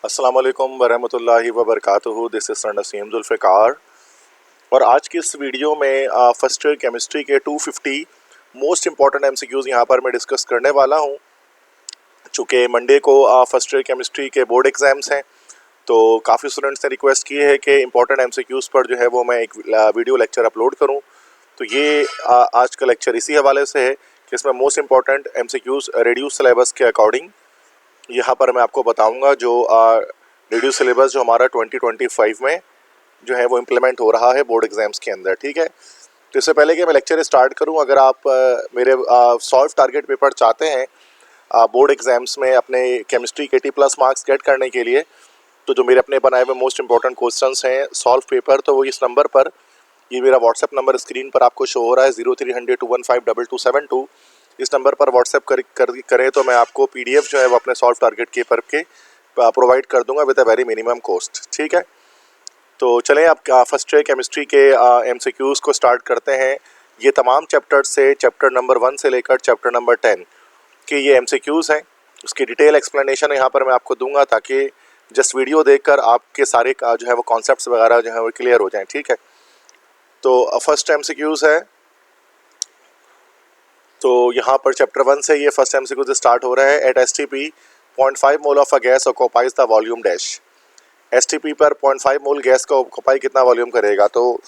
अस्सलाम वालेकुम वरहमतुल्लाहि वबरकातुहू। This is sir Naseem Zulfiqar और आज की इस वीडियो में फर्स्ट ईयर केमिस्ट्री के 250 मोस्ट इंपॉर्टेंट एमसीक्यूज़ यहाँ पर मैं डिस्कस करने वाला हूँ। चूँकि मंडे को फर्स्ट ईयर केमिस्ट्री के बोर्ड एग्ज़ाम्स हैं, तो काफ़ी स्टूडेंट्स ने रिक्वेस्ट की है कि इंपॉर्टेंट एमसीक्यूज़ पर जो है वो मैं एक वीडियो लेक्चर अपलोड करूँ। तो ये आज का लेक्चर इसी हवाले से है कि इसमें most important MCQs reduce syllabus के अकॉर्डिंग यहाँ पर मैं आपको बताऊंगा। जो रिड्यूस सिलेबस जो हमारा 2025 में जो है वो इम्प्लीमेंट हो रहा है बोर्ड एग्जाम्स के अंदर, ठीक है। तो इससे पहले कि मैं लेक्चर स्टार्ट करूं, अगर आप मेरे सॉल्व टारगेट पेपर चाहते हैं बोर्ड एग्जाम्स में अपने केमिस्ट्री के T+ मार्क्स गेट करने के लिए, तो जो मेरे अपने बनाए हुए मोस्ट इंपॉर्टेंट क्वेश्चंस हैं सॉल्व पेपर, तो वो इस नंबर पर, ये मेरा व्हाट्सएप नंबर स्क्रीन पर आपको शो हो रहा है 0300 215 2272। इस नंबर पर व्हाट्सएप करें तो मैं आपको PDF जो है वो अपने सॉल्व टारगेट पेपर के प्रोवाइड कर दूंगा with a very minimum cost, ठीक है। तो चलें आप फर्स्ट ईयर केमिस्ट्री के MCQs को स्टार्ट करते हैं। ये तमाम चैप्टर से चैप्टर नंबर 1 से लेकर चैप्टर नंबर 10 के ये MCQs हैं। उसकी डिटेल एक्सप्लेनेशन यहाँ पर मैं आपको दूंगा ताकि जस्ट वीडियो देखकर आपके सारे जो है वो कॉन्सेप्ट्स वगैरह जो है वो क्लियर हो जाएं, ठीक है। तो फर्स्ट MCQs है, तो यहाँ पर चैप्टर 1 से ये फर्स्ट MCQ से स्टार्ट हो रहा है। At STP 0.5 mole of a gas occupies the volume dash. STP पर 0.5 मोल गैस का ऑक्यूपाई कितना वॉल्यूम करेगा, तो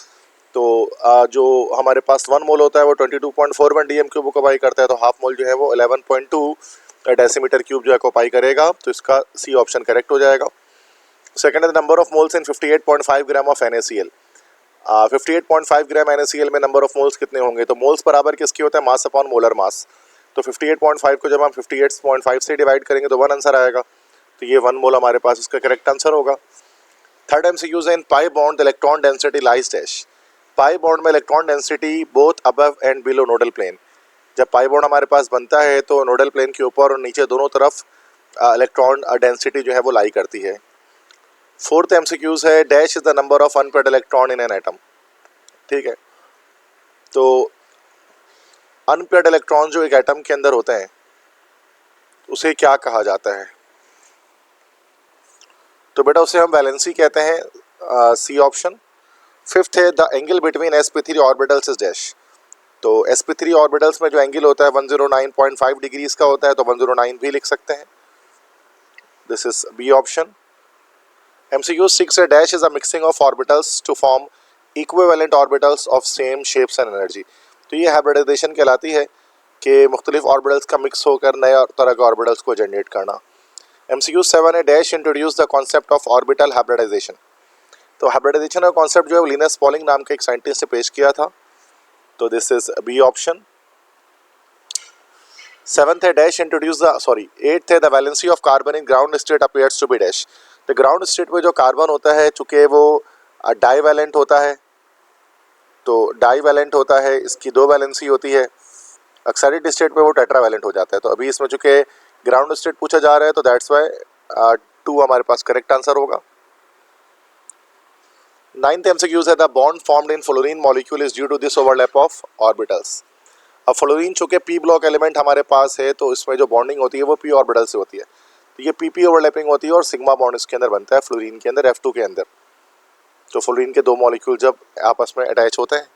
जो हमारे पास 1 मोल होता है वो 22.41 DM क्यूब ऑक्यूपाई करता है, तो हाफ मोल जो है वो 11.2 डेसीमीटर क्यूब जो है ऑक्यूपाई करेगा। तो इसका C ऑप्शन करेक्ट हो जाएगा। सेकेंड है number of moles in 58.5 gram of NaCl। 58.5 gram NaCl में नंबर ऑफ मोल्स कितने होंगे, तो मोल्स बराबर किसके होते हैं, मास अपॉन मोलर मास। तो 58.5 को जब हम 58.5 से डिवाइड करेंगे तो 1 आंसर आएगा, तो ये 1 मोल हमारे पास इसका करेक्ट आंसर होगा। थर्ड MCQ है in pi bond electron density lies dash. Pi bond में electron density both above and below nodal plane. जब पाई बॉन्ड हमारे पास बनता है तो नोडल प्लेन के ऊपर और नीचे दोनों तरफ इलेक्ट्रॉन डेंसिटी जो है वो लाई करती है। फोर्थ MCQ है dash is the number of unpaired electron in an atom, ठीक है। तो अनपेयर्ड इलेक्ट्रॉन जो एक एटम के अंदर होते हैं उसे क्या कहा जाता है, तो बेटा उसे हम वैलेंसी कहते हैं, C ऑप्शन। फिफ्थ है the angle between sp3 orbitals is dash. तो sp3 ऑर्बिटल्स में जो एंगल होता है 109.5 डिग्रीज का होता है, तो 109 भी लिख सकते हैं, this is B option. MCQ 6 है dash is a mixing of orbitals to form equivalent orbitals of same shapes and energy. तो ये हाइब्रिडाइजेशन कहलाती है कि मुख्तलिफ ऑर्बिटल्स का मिक्स होकर नए तरह के ऑर्बिटल्स को जनरेट करना। MCQ 7 है dash introduce the concept of orbital hybridisation. तो हाइब्रिडाइजेशन का कॉन्सेप्ट जो है लिनस पॉलिंग नाम के एक साइंटिस्ट ने पेश किया था, तो this is B option. Seventh है डैश इंट्रोड्यूस द एट्थ है the valency of carbon in ground state appears to be dash. तो ग्राउंड स्टेट में जो कार्बन होता है चूंकि वो डाईवैलेंट होता है, तो डाईवैलेंट होता है, इसकी 2 वैलेंसी होती है। ऑक्साइड स्टेट में वो टेट्रावैलेंट हो जाता है। तो अभी इसमें चूंकि ग्राउंड स्टेट पूछा जा रहा है तो दैट्स वाई 2 हमारे पास करेक्ट आंसर होगा। नाइन्थ MCQ है the bond formed in fluorine molecule is due to this overlap of orbitals. अब फ्लोरीन चूंकि P ब्लॉक एलिमेंट हमारे पास है, तो इसमें जो बॉन्डिंग होती है वो P ऑर्बिटल से होती है, तो ये PP ओवरलैपिंग होती है और सिग्मा बॉन्ड इसके अंदर बनता है फ्लोरीन के अंदर F2 के अंदर। तो फ्लोरीन के 2 मॉलिक्यूल जब आपस में अटैच होते हैं,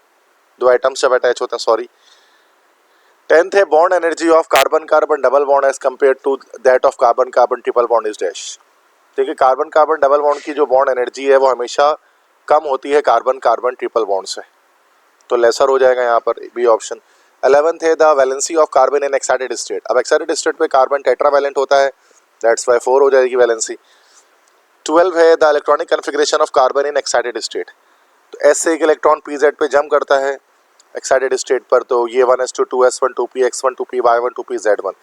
2 एटम्स जब अटैच होते हैं, सॉरी। 10th है bond energy of carbon carbon double bond as compare to that of carbon carbon triple bond is dash. देखिए कार्बन कार्बन डबल बॉन्ड की जो बॉन्ड एनर्जी है वो हमेशा कम होती है कार्बन कार्बन ट्रिपल बॉन्ड से, तो लेसर हो जाएगा यहाँ पर B ऑप्शन। 11th है the valency of carbon in excited state. अब एक्साइटेड स्टेट पे कार्बन टेट्रावैलेंट होता है, दैट्स वाई 4 हो जाएगी वैलेंसी। 12 है the electronic configuration of carbon in excited state. तो S से एक इलेक्ट्रॉन PZ पे जम करता है एक्साइटेड स्टेट पर, तो ये 1s2 2s1 2p x1 2p y1 2p z1,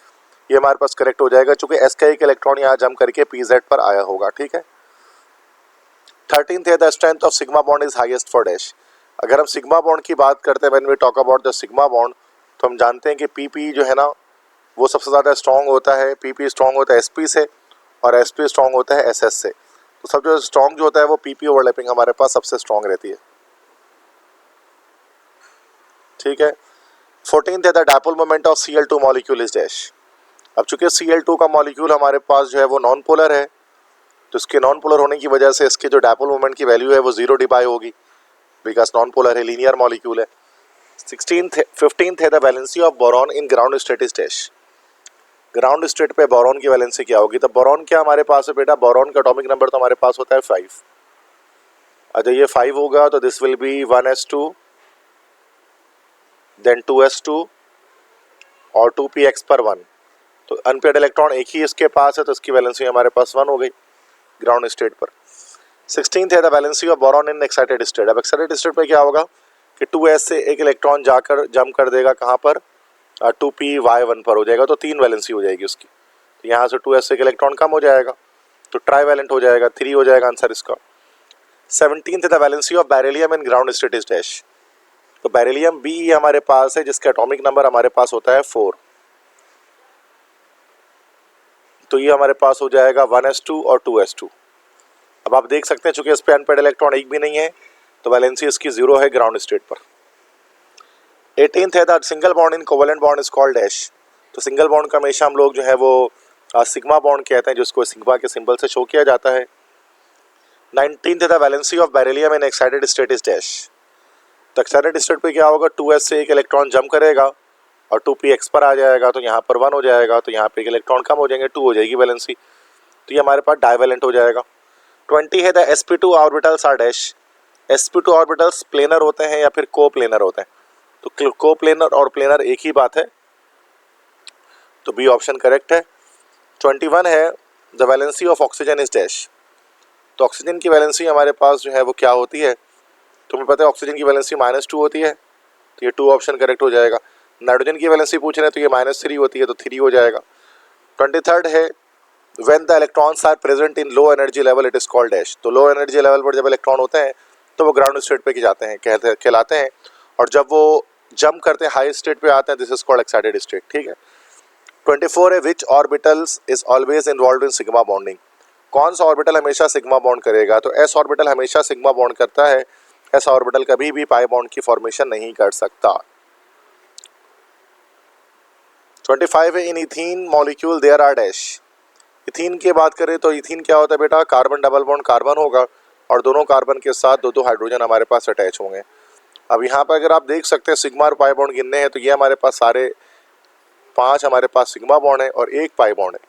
ये हमारे पास करेक्ट हो जाएगा चूंकि S का एक इलेक्ट्रॉन यहाँ जम करके PZ पर आया होगा, ठीक है। 13th है the strength of sigma bond is highest for dash. अगर हम सिग्मा बॉन्ड की बात करते हैं, when we talk about the sigma bond, तो हम जानते हैं कि PP जो है ना वो सबसे ज़्यादा स्ट्रॉन्ग होता है, PP स्ट्रॉन्ग होता है SP से और SP स्ट्रॉन्ग होता है SS से। तो सब जो स्ट्रॉन्ग जो होता है वो PP ओवरलैपिंग हमारे पास सबसे स्ट्रॉन्ग रहती है, ठीक है। 14th है the dipole moment of Cl2 molecule is dash. अब चूंकि Cl2 का मॉलिक्यूल हमारे पास जो है वो नॉन पोलर है, तो इसके नॉन पोलर होने की वजह से इसके जो डायपोल मोमेंट की वैल्यू है वो 0 डिबाई होगी, बिकॉज नॉन पोलर है, लीनियर मॉलिक्यूल है। 15th है the valency of boron in ground state is dash. Ground state पे बोरॉन की वैलेंसी क्या होगी? तो बोरॉन क्या हमारे पास है बेटा? बोरॉन का एटॉमिक नंबर तो हमारे पास होता है 5। अच्छा, ये 5 होगा तो this will be 1s2 then 2s2 और 2px पर 1। तो अनपेड इलेक्ट्रॉन एक ही इसके पास है, तो इसकी वैलेंसी हमारे पास 1 हो गई ग्राउंड स्टेट पर। 16th है the valency of boron in excited state. अब एक्साइटेड स्टेट पे क्या होगा कि 2s से एक इलेक्ट्रॉन जाकर जंप कर देगा कहाँ पर? 2py1 पर हो जाएगा, तो 3 वैलेंसी हो जाएगी उसकी। तो यहाँ से 2s से एक इलेक्ट्रॉन कम हो जाएगा, तो ट्राईवैलेंट हो जाएगा, 3 हो जाएगा आंसर इसका। 17th है the valency of beryllium in ground state is dash. तो बेरिलियम बी हमारे पास है जिसका एटॉमिक नंबर हमारे पास होता है 4। तो ये हमारे पास हो जाएगा 1s2 और 2s2। अब आप देख सकते हैं चूंकि इस पे अनपेड इलेक्ट्रॉन एक भी नहीं है, तो वैलेंसी इसकी 0 है ग्राउंड स्टेट पर। 18th है the single bond in covalent bond is called dash. तो सिंगल बॉन्ड का हमेशा हम लोग जो है वो सिग्मा बॉन्ड कहते हैं, जिसको सिग्मा के सिंबल से शो किया जाता है। 19th है the valency of beryllium in excited state is dash. तो एक्साइटेड स्टेट पे क्या होगा? 2s से एक इलेक्ट्रॉन जंप करेगा और 2px पर आ जाएगा, तो यहाँ पर 1 हो जाएगा, तो यहाँ पे एक इलेक्ट्रॉन कम हो जाएंगे, 2 हो जाएगी वैलेंसी, तो ये हमारे पास डाइवैलेंट हो जाएगा। 20 है the sp2 orbitals are dash. sp2 orbitals planar होते हैं या फिर को प्लेनर होते हैं? तो को प्लेनर और प्लेनर एक ही बात है, तो बी ऑप्शन करेक्ट है। 21 है the valency of oxygen is dash. तो ऑक्सीजन की वैलेंसी हमारे पास जो है वो क्या होती है? तुम्हें पता है ऑक्सीजन की वैलेंसी -2 होती है, तो ये 2 ऑप्शन करेक्ट हो जाएगा। नाइट्रोजन की वैलेंसी पूछ रहे हैं तो ये -3 होती है, तो 3 हो जाएगा। 23rd है when the electrons are present in low energy level it is called dash. तो लो एनर्जी लेवल पर जब इलेक्ट्रॉन होते हैं तो वो ग्राउंड स्टेट पे जाते हैं, कहलाते हैं, और जब वो जंप करते हैं हाई स्टेट पे आते हैं, this is called excited state, ठीक है। 24 है which orbitals is always involve in sigma bonding. कौन सा ऑर्बिटल हमेशा सिग्मा बॉन्ड करेगा? तो एस ऑर्बिटल हमेशा सिग्मा बॉन्ड करता है, एस ऑर्बिटल कभी भी पाई बॉन्ड की फॉर्मेशन नहीं कर सकता। 25 है in ethene molecule there are dash. Ethene की बात करें तो इथीन क्या होता है बेटा? कार्बन डबल बॉन्ड कार्बन होगा और दोनों कार्बन के साथ दो हाइड्रोजन हमारे पास अटैच होंगे। अब यहाँ पर अगर आप देख सकते हैं सिग्मा और पाई बॉन्ड गिनने हैं तो ये हमारे पास सारे 5 हमारे पास सिग्मा बॉन्ड है और 1 पाई बॉन्ड है,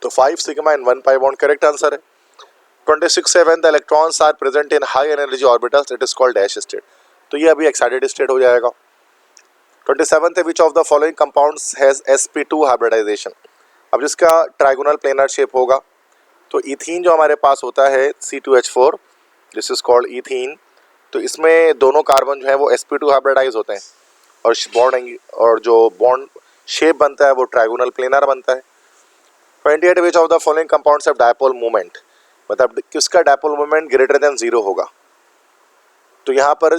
तो 5 sigma and 1 pi bond correct answer है। 26 है when the electrons are present in high energy orbitals it is called dash state. तो ये अभी एक्साइटेड स्टेट हो जाएगा। 27 है which of the following compounds has sp2 hybridisation. अब जिसका ट्राइगोनल प्लेनर शेप होगा, तो इथीन जो हमारे पास होता है C2H4, this is called ethene. तो इसमें दोनों कार्बन जो है वो sp2 हाइब्रिडाइज होते हैं और बॉन्ड और जो बॉन्ड शेप बनता है वो ट्राइगोनल प्लेनर बनता है। 28 विच of the following compounds have dipole moment. मतलब किसका डायपोल मोमेंट ग्रेटर देन 0 होगा? तो यहाँ पर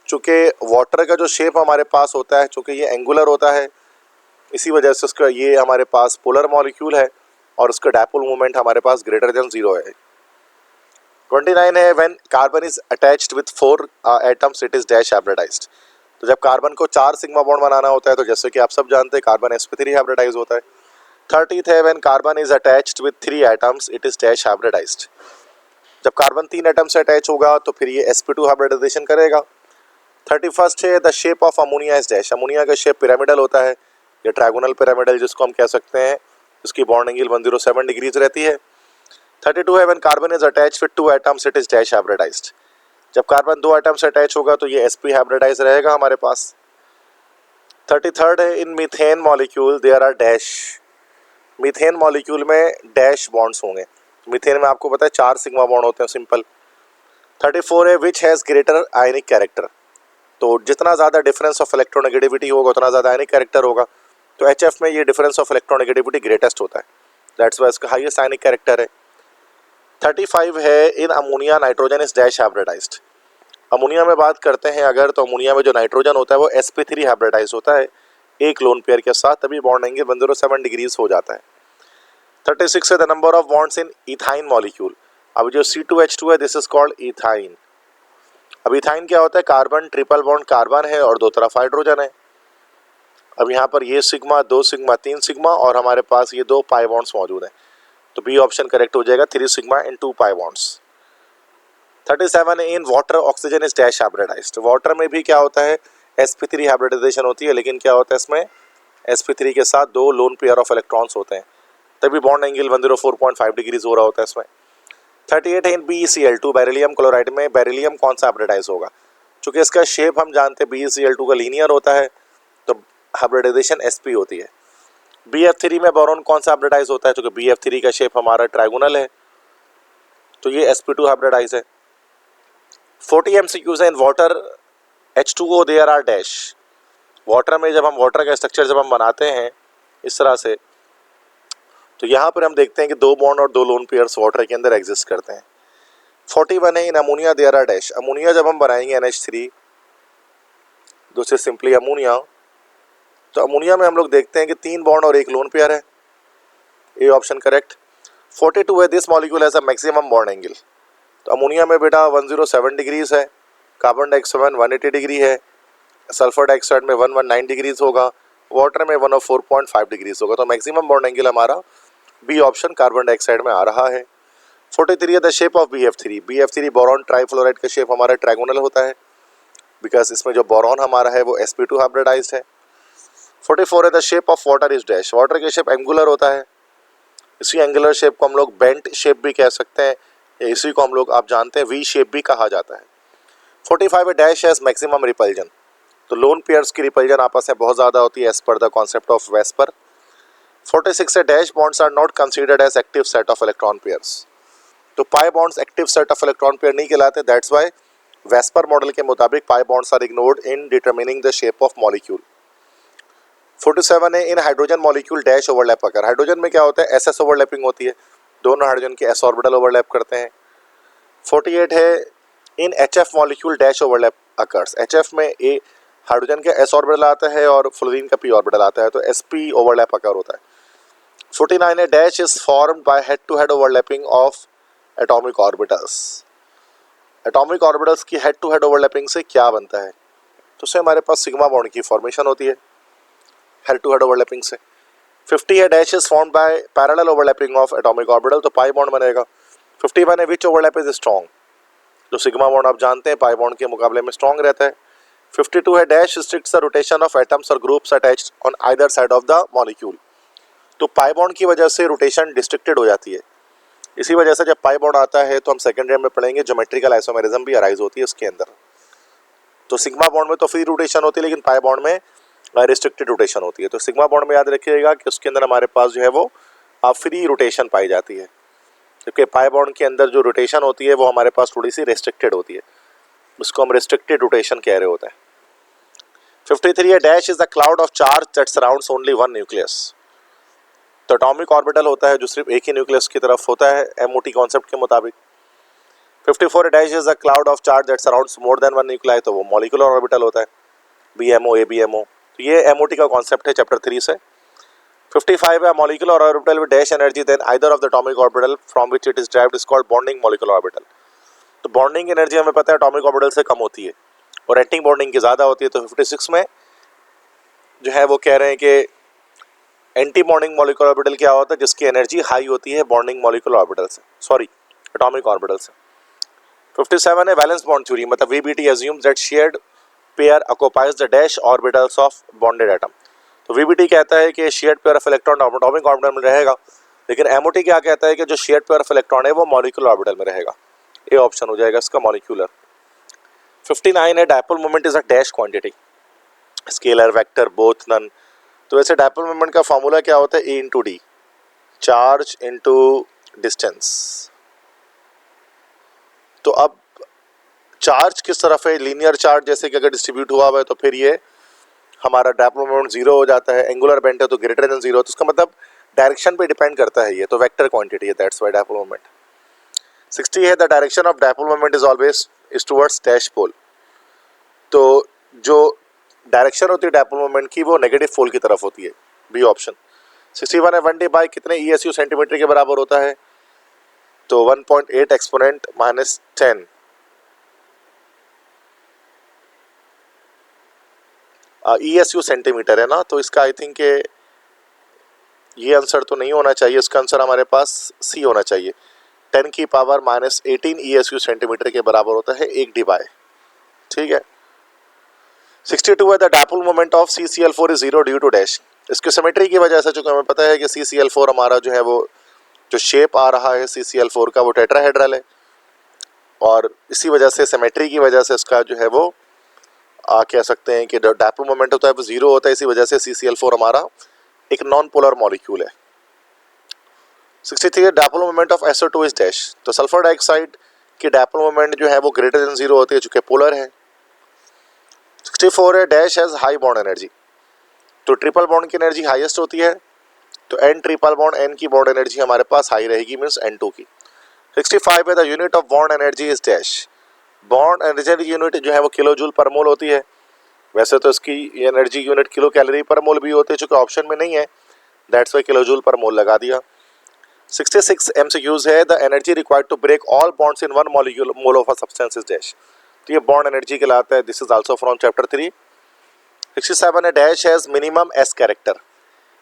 चूंकि वाटर का जो शेप हमारे पास होता है, चूंकि ये एंगुलर होता है, इसी वजह से उसका ये हमारे पास पोलर मॉलिक्यूल है और उसका डायपोल मोमेंट हमारे पास ग्रेटर देन 0 है। 29 है when carbon is attached with 4 atoms it is dash hybridised. तो जब कार्बन को 4 सिग्मा बॉन्ड बनाना होता है, तो जैसे कि आप सब जानते हैं कार्बन sp3 हाइब्रिडाइज होता है। 30th है when carbon is attached with 3 atoms it is dash hybridised. जब कार्बन 3 एटम से अटैच होगा तो फिर ये sp2 हाइब्रिडाइजेशन करेगा। 31st है the shape of ammonia is dash. Ammonia का शेप पिरामिडल होता है, ये ट्राइगोनल पिरामिडल जिसको हम कह सकते हैं, इसकी बॉन्ड एंगल 107 डिग्रीज रहती है। 32 है when carbon is attached with 2 atoms it is dash hybridised. जब कार्बन 2 एटम से अटैच होगा तो ये sp हाइब्रिडाइज रहेगा हमारे पास। 33rd है in methane molecule there are dash. Methane molecule में डैश बॉन्ड्स होंगे। मीथेन में आपको पता है 4 सिग्मा बॉन्ड होते हैं सिंपल। 34 है which has greater ionic character. तो जितना ज़्यादा डिफरेंस ऑफ इलेक्ट्रोनेगेटिविटी होगा उतना ज़्यादा आयनिक कैरेक्टर होगा, तो HF में ये डिफरेंस ऑफ इलेक्ट्रोनेगेटिविटी ग्रेटेस्ट होता है, दैट्स वाई इसका हाईएस्ट आयनिक कैरेक्टर है। 35 है in ammonia nitrogen is dash hybridised. Ammonia में बात करते हैं अगर, तो अमोनिया में जो नाइट्रोजन होता है वो sp3 हाइब्रिडाइज होता है एक लोन पेयर के साथ, तभी बॉन्ड एंगल 107 डिग्रीज हो जाता है। 36 है the number of bonds in ethyne molecule. अब जो C2H2 है दिस इज कॉल्ड इथाइन। अब इथाइन क्या होता है? कार्बन ट्रिपल बॉन्ड कार्बन है और 2 तरफ हाइड्रोजन है। अब यहाँ पर ये सिग्मा 2 सिग्मा 3 सिग्मा और हमारे पास ये 2 पाई बॉन्ड्स मौजूद हैं। तो बी ऑप्शन करेक्ट हो जाएगा, 3 sigma in 2 pi bonds. 37 in water oxygen is dash hybridised. Water में भी क्या होता है, sp3 हाइब्रिडाइजेशन होती है, लेकिन क्या होता है इसमें sp3 के साथ 2 लोन पेयर ऑफ इलेक्ट्रॉन्स होते हैं, तभी बॉन्ड एंगल 104.5 डिग्रीज हो रहा होता है इसमें। 38 है इन BeCl2 बेरिलियम क्लोराइड में बेरिलियम कौन सा हाइब्रिडाइज होगा। चूंकि इसका शेप हम जानते हैं BeCl2 का लीनियर होता है, तो हाइब्रिडाइजेशन sp होती है। BF3 में बोरॉन कौन सा हाइब्रिडाइज होता है, क्योंकि BF3 का शेप हमारा ट्राइगोनल है, तो ये sp2 हाइब्रिडाइज है। 40 MCQs है in water H2O there are dash. Water में जब हम वाटर का स्ट्रक्चर जब हम बनाते हैं इस तरह से, तो यहाँ पर हम देखते हैं कि 2 बॉन्ड और 2 लोन पेयर्स वाटर के अंदर एग्जिस्ट करते हैं। 41 है in ammonia there are dash. Ammonia जब हम बनाएंगे NH3, दूसरे सिंपली अमोनिया, तो अमोनिया में हम लोग देखते हैं कि 3 बॉन्ड और 1 लोन पेयर है, ए ऑप्शन करेक्ट। 42 है this molecule has a maximum bond angle. तो अमोनिया में बेटा 107 डिग्रीज है, कार्बन डाइऑक्साइड 180 डिग्री है, सल्फर डाइऑक्साइड में 119 डिग्रीज होगा, वाटर में 104.5 डिग्रीज होगा, तो मैक्सिमम बॉन्ड एंगल हमारा बी ऑप्शन कार्बन डाइऑक्साइड में आ रहा है। 43 है the shape of BF3। BF3 boron trifluoride का शेप हमारा ट्राइगोनल होता है, बिकॉज इसमें जो बोरॉन हमारा है वो sp2 हाइब्रिडाइज्ड है। 44 है the shape of water is dash. Water का शेप एंगुलर होता है, इसी एंगुलर शेप को हम लोग बेंट शेप भी कह सकते हैं, इसी को हम लोग आप जानते हैं वी शेप भी कहा जाता है। 45 है डैश हैज मैक्सिमम रिपल्जन। तो लोन पेयर्स की रिपल्जन आपस में बहुत ज़्यादा होती है as per the concept of VSEPR. 46 है dash bonds are not considered as active set of electron pairs. तो pi bonds active set of electron pair नहीं कहलाते, दैट्स वाई वेस्पर मॉडल के मुताबिक pi bonds are ignored in determining the shape of molecule. 47 है in hydrogen molecule dash overlap occur. Hydrogen में क्या होता है, SS ओवरलैपिंग होती है, दोनों हाइड्रोजन के s ऑर्बिटल ओवरलैप करते हैं। 48 है इन HF molecule dash overlap occurs. HF में ए हाइड्रोजन का s ऑर्बिटल आता है और फ्लोरीन का p ऑर्बिटल आता है, तो sp ओवरलैप अकर होता है। 49 है dash is formed by head to head overlapping of atomic orbitals. Atomic orbitals की हेड टू हेड ओवरलैपिंग से क्या बनता है, तो उससे हमारे पास सिग्मा बॉन्ड की फॉर्मेशन होती है हेड टू हेड ओवरलैपिंग से। 50 है dash is formed by parallel overlapping of atomic orbital, तो पाई बॉन्ड बनेगा। 51 है विच ओवरलैप इज स्ट्रॉन्ग। जो सिग्मा बॉन्ड आप जानते हैं पाई बॉन्ड के मुकाबले में स्ट्रॉन्ग रहता है। 52 है dash restricts the rotation of atoms और groups attached on either side of the molecule. तो पाई बॉन्ड की वजह से रोटेशन डिस्ट्रिक्टेड हो जाती है, इसी वजह से जब पाई बॉन्ड आता है तो हम सेकेंड ईयर में पढ़ेंगे ज्योमेट्रिकल आइसोमेरिज्म भी अराइज होती है उसके अंदर। तो सिग्मा बॉन्ड में तो फ्री रोटेशन होती है, लेकिन पाई बॉन्ड में रिस्ट्रिक्टेड रोटेशन होती है। तो सिग्मा बॉन्ड में याद रखिएगा कि उसके अंदर हमारे पास जो है वो फ्री रोटेशन पाई जाती है, क्योंकि पाई बॉन्ड के अंदर जो रोटेशन होती है वो हमारे पास थोड़ी सी रेस्ट्रिक्टेड होती है, उसको हम रेस्ट्रिक्टेड रोटेशन कह रहे होते हैं। 53 है dash is the cloud of charge that surrounds only one nucleus. तो एटॉमिक ऑर्बिटल होता है जो सिर्फ एक ही न्यूक्लियस की तरफ होता है MOT कॉन्सेप्ट के मुताबिक। 54 dash is the cloud of charge that surrounds more than one nuclei, तो वो मॉलिक्यूलर ऑर्बिटल होता है BMO ABMO। तो ये MOT का कॉन्सेप्ट है चैप्टर 3 से। 55 है molecular orbital with dash energy than either of the atomic orbital from which it is derived is called bonding molecular orbital. तो बॉन्डिंग एनर्जी हमें पता है एटॉमिक ऑर्बिटल से कम होती है और एंटी बॉन्डिंग की ज़्यादा होती है। तो 56 में जो है वो कह रहे हैं कि एंटी बॉन्डिंग मॉलिक्यूलर ऑर्बिटल क्या होता है, जिसकी एनर्जी हाई होती है बॉन्डिंग मॉलिक्यूलर ऑर्बिटल से, सॉरी एटॉमिक ऑर्बिटल से। 57 है वैलेंस बॉन्ड थ्योरी, मतलब VBT assumes that shared pair occupies the dash orbitals of bonded atom। तो VBT कहता है कि shared pair of electron atomic orbital में रहेगा, लेकिन MOT क्या कहता है कि जो शेयर्ड पेयर ऑफ इलेक्ट्रॉन है वो मॉलिक्यूलर ऑर्बिटल में रहेगा, ए ऑप्शन हो जाएगा इसका मॉलिक्यूलर। 59 है dipole moment is a dash quantity, scalar vector both none. तो वैसे डायपोल मोमेंट का फॉर्मूला क्या होता है, E/D, चार्ज इंटू डिस्टेंस। तो अब चार्ज किस तरफ है, लीनियर चार्ज जैसे कि अगर डिस्ट्रीब्यूट हुआ है तो फिर ये हमारा डायपोल मोमेंट जीरो हो जाता है, एंगुलर बेंट है तो ग्रेटर देन जीरो, तो इसका मतलब डायरेक्शन पे डिपेंड करता है, ये तो वेक्टर क्वांटिटी है, दैट्स व्हाई डायपोल मोमेंट। 60 है the direction of dipole moment is always is towards dash pole. तो जो डायरेक्शन होती है डायपोल मोमेंट की वो नेगेटिव पोल की तरफ होती है, बी ऑप्शन। 61 है 1D बाई कितने ESU सेंटीमीटर के बराबर होता है, तो 1.8 एक्सपोनेंट -10 ESU सेंटीमीटर है ना, तो इसका आई थिंक ये आंसर तो नहीं होना चाहिए, इसका आंसर हमारे पास सी होना चाहिए। 10 की पावर -18 ESU सेंटीमीटर के बराबर होता है 1 डिवाई। ठीक है। 62 है the dipole moment of CCl4 is 0 due to dash. इसकी सिमेट्री की वजह से, चूंकि हमें पता है कि CCl4 हमारा जो है वो जो शेप आ रहा है CCl4 का वो टेट्राहेड्रल है, और इसी वजह से सिमेट्री की वजह से इसका जो है वो कह सकते हैं कि डायपोल मोमेंट होता है वो 0 होता है, इसी वजह से CCl4 हमारा एक नॉन पोलर मॉलिक्यूल है। 63 dipole moment of SO2 is dash. तो सल्फर डाइऑक्साइड की डायपोल मोमेंट जो है वो ग्रेटर देन 0 होती है, चूंकि पोलर है। 64 है dash has high bond energy. तो ट्रिपल बॉन्ड की एनर्जी हाईएस्ट होती है, तो N ट्रिपल बॉन्ड N की बॉन्ड एनर्जी हमारे पास हाई रहेगी, मींस N2 की। 65 है the unit of bond energy is dash. Bond energy unit जो है वो किलो जूल पर मोल होती है। वैसे तो इसकी एनर्जी यूनिट किलो कैलोरी पर मोल भी होती है, चूंकि ऑप्शन में नहीं है, दैट्स वाई किलो जूल पर मोल लगा दिया। 66 MCQs है the energy required to break all bonds in one molecule mole of a substance is dash. तो ये बॉन्ड एनर्जी कहलाता है। This is also from chapter 3। 67 है dash has minimum S character.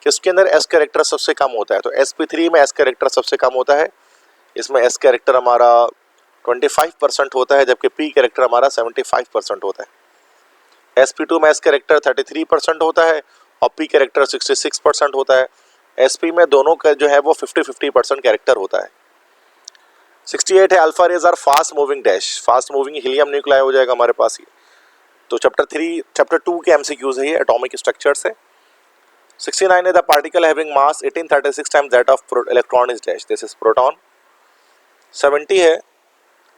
किसके अंदर S कैरेक्टर सबसे कम होता है? तो sp3 में S कैरेक्टर सबसे कम होता है। इसमें S कैरेक्टर हमारा 25% होता है, जबकि P कैरेक्टर हमारा 75% होता है। sp2 में S कैरेक्टर 33% होता है और P कैरेक्टर 66% होता है। sp में दोनों का जो है वो 50-50% कैरेक्टर होता है। 68 है alpha rays are fast moving dash. Fast moving helium nuclei हो जाएगा हमारे पास ये। तो चैप्टर 2 के MCQs है ये, एटॉमिक स्ट्रक्चर से। 69 है the particle having mass 1836 times that of electron is dash. This is proton. 70 है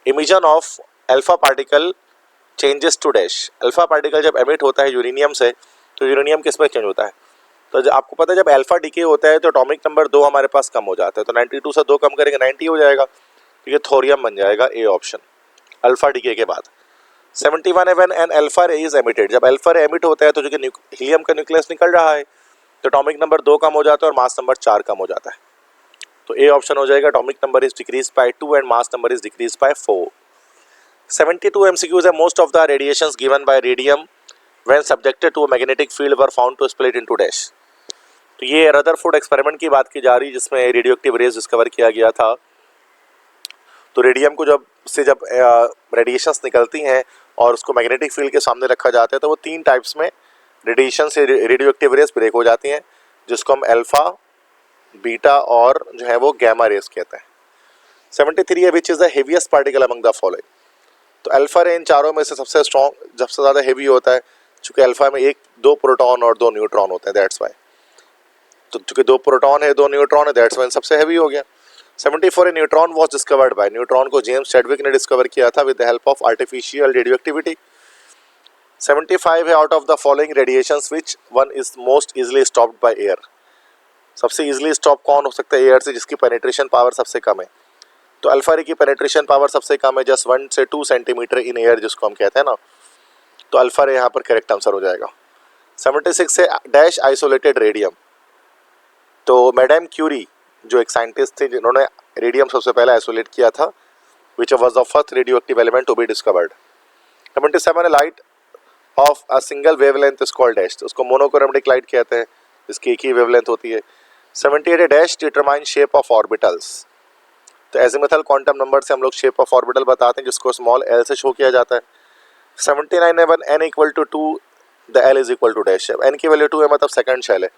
emission of alpha particle changes to dash. Alpha particle जब एमिट होता है यूरेनियम से, तो यूरेनियम किस में चेंज होता है? तो आपको पता है जब अल्फा डिके होता है तो एटॉमिक नंबर 2 हमारे पास कम हो जाता है। तो 92 से 2 कम करेंगे 90 हो जाएगा, तो ये थोरियम बन जाएगा, ए ऑप्शन, अल्फा डिके के बाद। 71 है व्हेन एन अल्फा रे इज एमिटेड। जब अल्फा रे एमिट होता है तो जो कि हीलियम का न्यूक्लियस निकल रहा है, तो एटॉमिक नंबर 2 कम हो जाता है और मास नंबर 4 कम हो जाता है। तो ए ऑप्शन हो जाएगा, atomic number is decrease by 2 and mass number is decrease by 4। 72 MCQs है most of the radiations given by radium when subjected to a magnetic field were found to split into dash. तो ये Rutherford experiment की बात की जा रही है, जिसमें रेडियो एक्टिव रेज डिस्कवर किया गया था। तो रेडियम को जब रेडिएशंस निकलती हैं और उसको मैग्नेटिक फील्ड के सामने रखा जाता है, तो वो 3 टाइप्स में रेडिएशन से रेडियो एक्टिव रेज ब्रेक हो जाती हैं, जिसको हम अल्फा, बीटा और जो है वो गैमा रेज कहते हैं। 73 है which is the heaviest particle among the following. तो अल्फा रे इन चारों में से सबसे स्ट्रॉन्ग, सबसे ज़्यादा हेवी होता है, चूँकि अल्फा में 2 प्रोटॉन और 2 न्यूट्रॉन होते हैं, दैट्स वाई। तो चूँकि 2 प्रोटॉन है 2 न्यूट्रॉन है, दैट्स वाई सबसे हैवी हो गया। 74 है neutron was discovered by. Neutron को जेम्स चैडविक ने डिस्कवर किया था with the help of artificial radioactivity. 75 है out of the following radiations which one is most easily stopped by air. सबसे इजिली स्टॉप कौन हो सकता है एयर से, जिसकी पेनिट्रेशन पावर सबसे कम है? तो अल्फा रे की पेनिट्रेशन पावर सबसे कम है, जस्ट 1 से 2 सेंटीमीटर इन एयर, जिसको हम कहते हैं ना। तो अल्फा रे यहाँ पर करेक्ट आंसर हो जाएगा। 76 है डैश आइसोलेटेड रेडियम। तो मैडम क्यूरी जो एक साइंटिस्ट थे जिन्होंने रेडियम सबसे पहले आइसोलेट किया था, which was the first radioactive element to be discovered. 77 है light of a single wavelength is called dash. उसको मोनोक्रोमेटिक लाइट कहते हैं, इसकी एक ही वेवलेंथ होती है। 78 है dash determine shape of orbitals. तो एजिमुथल क्वांटम नंबर से हम लोग शेप ऑफ ऑर्बिटल बताते हैं, जिसको स्मॉल एल से शो किया जाता है। 79 है one n equal to 2 the l is equal to dash. N की वैल्यू 2 है, मतलब सेकंड शेल है,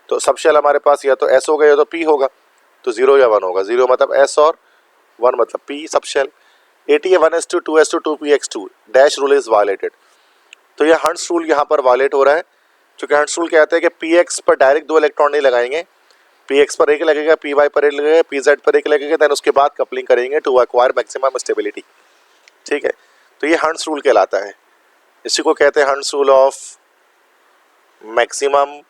तो सब शेल हमारे पास या तो एस होगा या तो पी होगा, तो 0 या 1 होगा। 0 मतलब एस और 1 मतलब पी सब शेल। 80 है 1s2 2s2 2px2 dash rule is violated. तो ये हंट्स रूल यहाँ पर वायलेट हो रहा है, क्योंकि हंट्स रूल कहते हैं कि px पर डायरेक्ट 2 इलेक्ट्रॉन नहीं लगाएंगे, px पर 1 लगेगा, py पर 1 लगेगा, pz पर 1 लगेगा, देन उसके बाद कपलिंग करेंगे टू एक्वायर मैक्सिमम स्टेबिलिटी। ठीक है, तो ये हंट्स रूल कहलाता है। इसी को कहते हैं hunts rule of maximum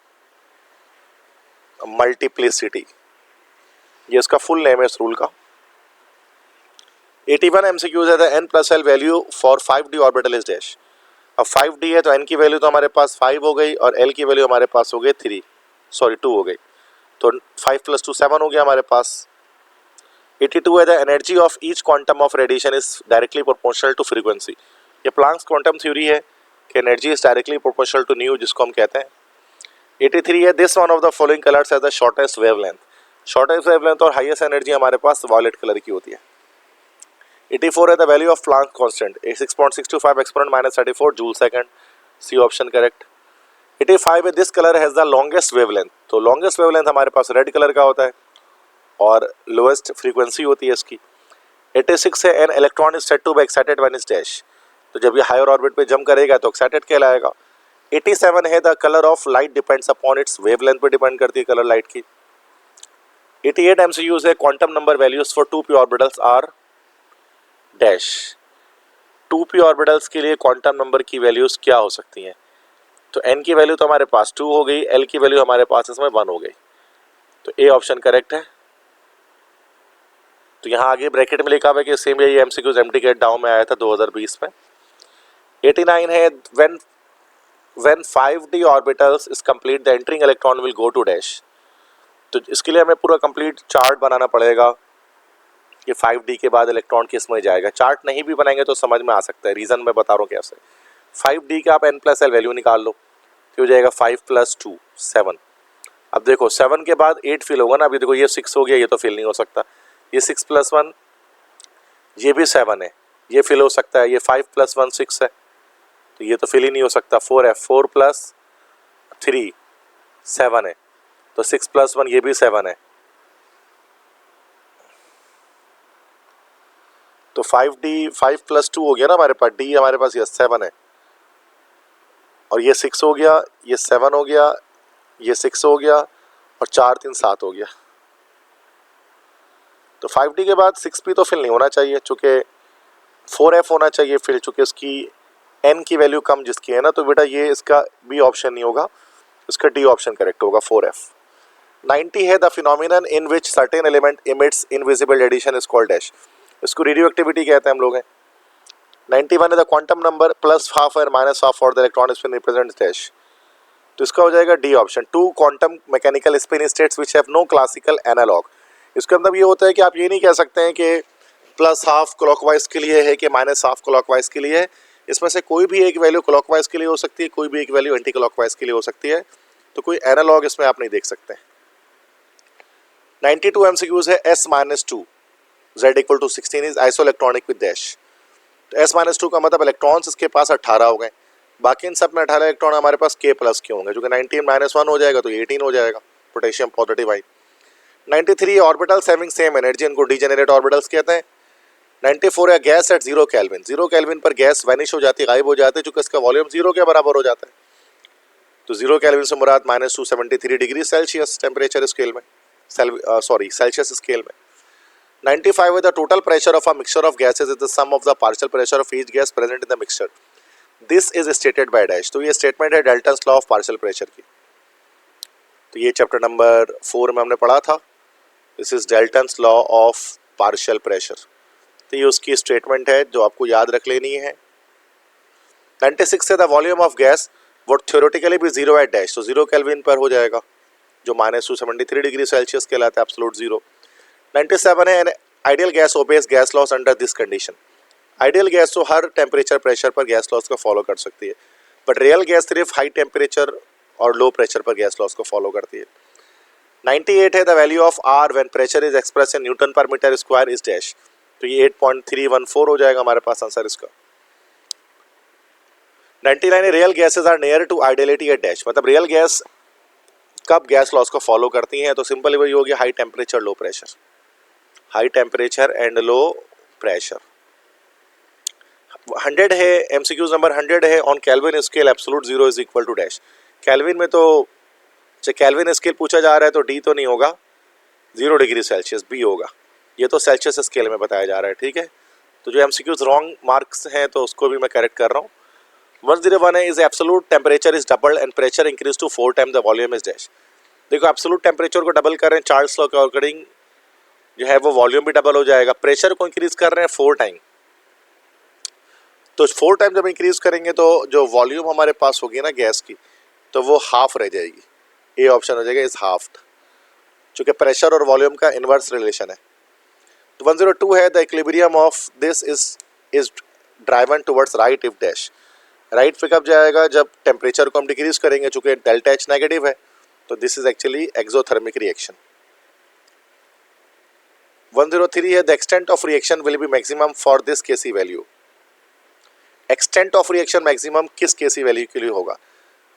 multiplicity, ये इसका फुल नेम है इस रूल का। 81 MCQs है the n plus L value for 5d orbital is dash. अब 5d है तो n की वैल्यू तो हमारे पास 5 हो गई और l की वैल्यू हमारे पास हो गई 2 हो गई, तो 5 + 2 7 हो गया हमारे पास। 82 है the energy of each quantum of radiation is directly proportional to frequency. ये प्लांक्स क्वांटम थ्योरी है कि energy is directly proportional to nu, जिसको हम कहते हैं। 83 है, this one of the following colours has the shortest wavelength. Shortest wavelength और highest energy हमारे पास वॉयलेट कलर की होती है। 84 है the value of Planck constant 6.625 exponent minus 34 joule second, C option correct. 85 है this colour has the longest wavelength, तो longest wavelength हमारे पास रेड कलर का होता है और लोएस्ट फ्रीक्वेंसी होती है इसकी। 86 है an electron is said to be excited when is dash, तो जब ये हायर ऑर्बिट पे जंप करेगा तो एक्साइटेड कहलाएगा। 87 है the colour of light depends upon its wavelength पे डिपेंड करती है कलर लाइट की। 88 MCQs है quantum number values for 2p orbitals are dash. 2p orbitals के लिए क्वांटम नंबर की वैल्यूज क्या हो सकती हैं? तो n की वैल्यू तो हमारे पास 2 हो गई, l की वैल्यू हमारे पास इसमें 1 हो गई, तो ए ऑप्शन करेक्ट है। तो यहाँ आगे ब्रैकेट में लिखा हुआ है कि सेम यही MCQs MTCAT डाउ में आया था 2020 में। 89 है when 5d orbitals is complete the entering electron will go to dash, तो इसके लिए हमें पूरा कंप्लीट चार्ट बनाना पड़ेगा कि 5d के बाद इलेक्ट्रॉन किस में जाएगा। चार्ट नहीं भी बनाएंगे तो समझ में आ सकता है, रीज़न मैं बता रहा हूँ कैसे। 5d का आप n+l वैल्यू निकाल लो, तो हो जाएगा 5 + 2 7। अब देखो 7 के बाद 8 फिल होगा ना, अभी देखो ये 6 हो गया, ये तो फिल नहीं हो सकता, ये 6 + 1 ये भी 7 है, ये फिल हो सकता है, ये 5 + 1 6 है, तो ये तो फिल ही नहीं हो सकता। 4 है, 4 + 3 7 है, तो 6 + 1 ये भी 7 है, तो 5d 5 + 2 हो गया ना हमारे पास, d हमारे पास ये 7 है और ये 6 हो गया, ये 7 हो गया, ये 6 हो गया और 4 3 7 हो गया। तो 5d के बाद 6p तो फिल नहीं होना चाहिए, चूँकि 4f होना चाहिए फिल, चूँकि इसकी n की वैल्यू कम जिसकी है ना, तो बेटा ये इसका b ऑप्शन नहीं होगा, इसका d ऑप्शन करेक्ट होगा 4f। 90 है the phenomenon in which certain element emits invisible radiation is called dash, इसको रेडियो एक्टिविटी कहते हैं हम लोग हैं। 91 है द क्वांटम नंबर +½ और -½ for the electron spin represents dash, तो इसका हो जाएगा D option. 2 quantum mechanical spin states which have no classical analogue, इसका मतलब ये होता है कि आप ये नहीं कह सकते हैं कि +½ क्लॉकवाइज के लिए है कि -½ क्लॉकवाइज के लिए है, इसमें से कोई भी एक वैल्यू क्लॉकवाइज के लिए हो सकती है, कोई भी एक वैल्यू एंटी क्लॉकवाइज के लिए हो सकती है, तो कोई एनालॉग इसमें आप नहीं देख सकते। 92 MCQs है s-2 z = 16 is isoelectronic with dash, तो s-2 का मतलब इलेक्ट्रॉन्स इसके पास 18 हो गए, बाकी इन सब में 18 इलेक्ट्रॉन हमारे पास k+ के होंगे, जो कि 19 - 1 हो जाएगा तो 18 हो जाएगा, पोटेशियम पॉजिटिव आई। 93 ऑर्बिटल्स हैविंग सेम एनर्जी, इनको डीजेनरेट ऑर्बिटल्स कहते हैं। 94 है गैस एट 0 केल्विन, 0 केल्विन पर गैस वैनिश हो जाती है, गायब हो जाती है, चूँकि इसका वॉल्यूम 0 के बराबर हो जाता है, तो 0 केल्विन से मुराद -273 डिग्री सेल्सियस टेम्परेचर स्केल में, सेल्सियस स्केल में। 95 है the total pressure of a mixture of gases is the sum of the partial pressure of each gas present in the mixture, this is stated by dash, तो ये statement है Dalton's law of partial pressure की, तो ये chapter number 4 में हमने पढ़ा था, this is Dalton's law of partial pressure, तो ये उसकी स्टेटमेंट है जो आपको याद रख लेनी है। 96 है the volume of gas would theoretically भी 0 एट डैश, तो 0 केल्विन पर हो जाएगा, जो -273 डिग्री सेल्सियस कहलाता है एब्सोल्यूट 0। 97 है an ideal gas obeys gas laws under this condition, ideal gas तो हर टेम्परेचर प्रेशर पर गैस लॉस को फॉलो कर सकती है, बट रियल गैस सिर्फ हाई टेम्परेचर और लो प्रेशर पर गैस लॉस को फॉलो करती है। 98 है the value of R when pressure is express in newton per metre square is dash, तो ये 8.314 हो जाएगा हमारे पास आंसर इसका। 99 है real gases are near to ideality at dash, मतलब रियल गैस कब गैस लॉस को फॉलो करती हैं, तो सिंपल वही होगी high temperature low pressure, high temperature and low pressure. 100 है MCQs नंबर 100 है on kelvin scale absolute 0 is equal to dash, kelvin में तो केल्विन स्केल पूछा जा रहा है तो डी तो नहीं होगा, 0 डिग्री सेल्सियस बी होगा, ये तो सेल्सियस स्केल में बताया जा रहा है, ठीक है। तो जो MCQs रॉन्ग मार्क्स हैं तो उसको भी मैं करेक्ट कर रहा हूँ। 101 है is absolute temperature is double and pressure increase to 4 time the volume is dash, देखो एब्सोल्यूट टेम्परेचर को डबल कर रहे हैं, चार्ल्स लॉ के अकॉर्डिंग जो है वो वॉल्यूम भी डबल हो जाएगा, प्रेशर को इंक्रीज कर रहे हैं 4 टाइम, तो 4 टाइम जब इंक्रीज करेंगे तो जो वॉल्यूम हमारे पास होगी ना गैस की, तो वो हाफ रह जाएगी, ए ऑप्शन हो जाएगा इज हाफ, चूँकि प्रेशर और वॉल्यूम का इन्वर्स रिलेशन है। तो 102 है the equilibrium of this is driven towards right if dash, right पे कब जाएगा? जब टेम्परेचर को हम डिक्रीज करेंगे, चूंकि डेल्टा एच नेगेटिव है, तो this is actually exothermic reaction. 103 है the extent of reaction will be maximum for this Kc value. Extent of reaction maximum किस केसी वैल्यू के लिए होगा?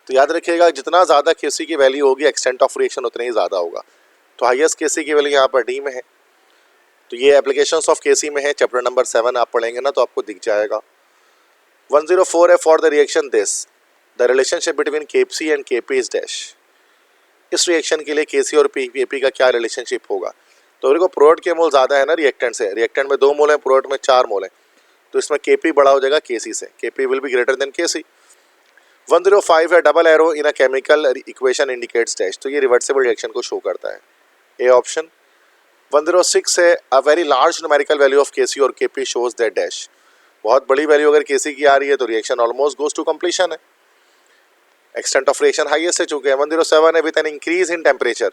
तो याद रखिएगा जितना ज़्यादा केसी की वैल्यू होगी एक्सटेंट ऑफ रिएक्शन उतना ही ज़्यादा होगा। तो हाईएस्ट केसी की वैल्यू यहाँ पर डी में है, तो ये एप्लीकेशंस ऑफ केसी में है, चैप्टर नंबर 7 आप पढ़ेंगे ना तो आपको दिख जाएगा। 104 है for the reaction this the relationship between KP and KP is dash. इस रिएक्शन के लिए केसी और केपी का क्या रिलेशनशिप होगा? तो देखो प्रोडक्ट के मोल ज़्यादा है ना रिएक्टेंट से, रिएक्टेंट में 2 मोल है, प्रोडक्ट में 4 मोल है, तो इसमें केपी बड़ा हो जाएगा केसी से, KP will be greater than KC. 105 है double arrow in a chemical equation indicates dash. तो ये रिवर्सिबल रिएक्शन को शो करता है, ए ऑप्शन। 106 है a very large numerical value of KC और केपी शोज दैट डैश। बहुत बड़ी वैल्यू अगर केसी की आ रही है तो reaction almost goes to completion है, एक्सटेंट ऑफ रिएक्शन हाईएस्ट है चुके हैं। 107 है with an increase in temperature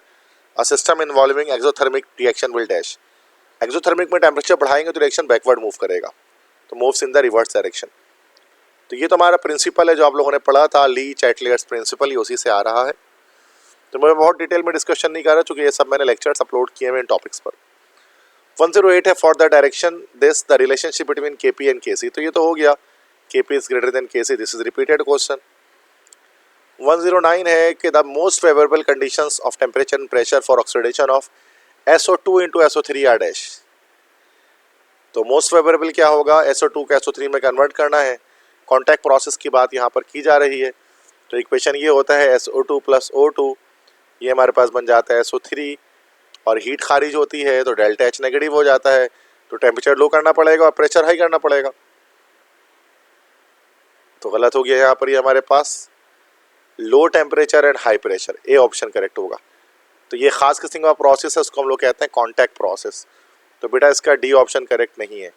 a system involving exothermic reaction will dash. Exothermic में टेम्परेचर बढ़ाएंगे तो रिएक्शन बैकवर्ड मूव करेगा, तो moves in the reverse direction. तो ये तो हमारा प्रिंसिपल है जो आप लोगों ने पढ़ा था, ली चैटलियर्स प्रिंसिपल, ही उसी से आ रहा है। तो मैं बहुत डिटेल में डिस्कशन नहीं कर रहा चूँकि ये सब मैंने लेक्चर्स अपलोड किए हुए इन टॉपिक्स पर। 108 है for the direction this the relationship between KP and KC. तो ये तो हो गया, KP is greater than KC, this is repeated question. 109 है कि the most favourable conditions of temperature and pressure for oxidation of SO2 into SO3 are dash. तो most favourable क्या होगा? SO2 को SO3 में कन्वर्ट करना है, कॉन्टैक्ट प्रोसेस की बात यहाँ पर की जा रही है। तो इक्वेशन ये होता है SO2 प्लस O2, ये हमारे पास बन जाता है SO3, और हीट खारिज होती है तो डेल्टा एच नेगेटिव हो जाता है, तो टेम्परेचर लो करना पड़ेगा और प्रेशर हाई करना पड़ेगा। तो गलत हो गया यहाँ पर, ये हमारे पास low temperature and high pressure, A option correct होगा। तो ये खास किस्म का प्रोसेस है, उसको हम लोग कहते हैं कॉन्टैक्ट प्रोसेस, तो बेटा इसका डी ऑप्शन करेक्ट नहीं है।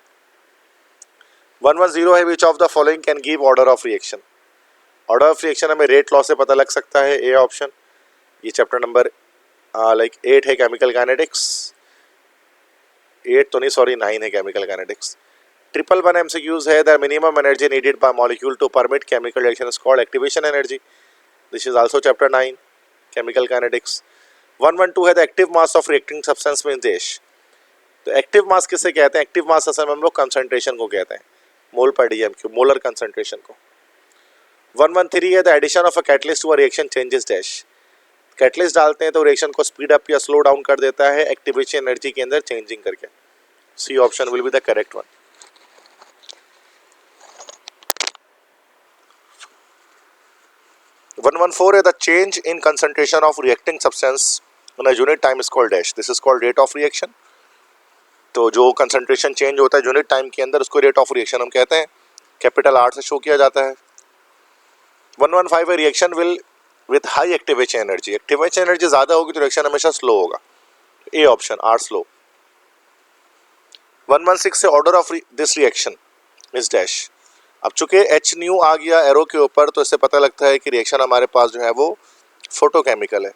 110 है which of the following can give order of reaction. Order of reaction हमें रेट लॉ से पता लग सकता है, ए ऑप्शन। ये चैप्टर नंबर 8 है केमिकल काइनेटिक्स, 8 तो नहीं सॉरी 9 है केमिकल काइनेटिक्स। 111 MCQs है the minimum energy needed by molecule to permit chemical reaction is called activation energy, this is also chapter 9 chemical kinetics. 112 है the active mass of reacting substance means dash. तो active mass किसे कहते हैं? Active mass असल में हम लोग concentration को कहते हैं, मोल पर डीएम क्यू, मोलर कंसंट्रेशन को। 113 है the addition of a catalyst to a reaction changes dash. Catalyst डालते हैं तो रिएक्शन को स्पीड अप या स्लो डाउन कर देता है एक्टिवेशन एनर्जी के अंदर चेंजिंग करके, C option will be the correct one. 114 है the change in concentration of reacting substance in a unit time is called dash, this is called rate of reaction. तो जो concentration change होता है unit time के अंदर उसको rate of reaction हम कहते हैं, कैपिटल आर से शो किया जाता है। 115 है reaction will with high activation energy, activation energy ज़्यादा होगी तो रिएक्शन हमेशा स्लो होगा, ए ऑप्शन आर स्लो। 116 से order of this reaction is dash. अब चूंकि एच न्यू आ गया एरो के ऊपर तो इससे पता लगता है कि रिएक्शन हमारे पास जो है वो फोटोकेमिकल है,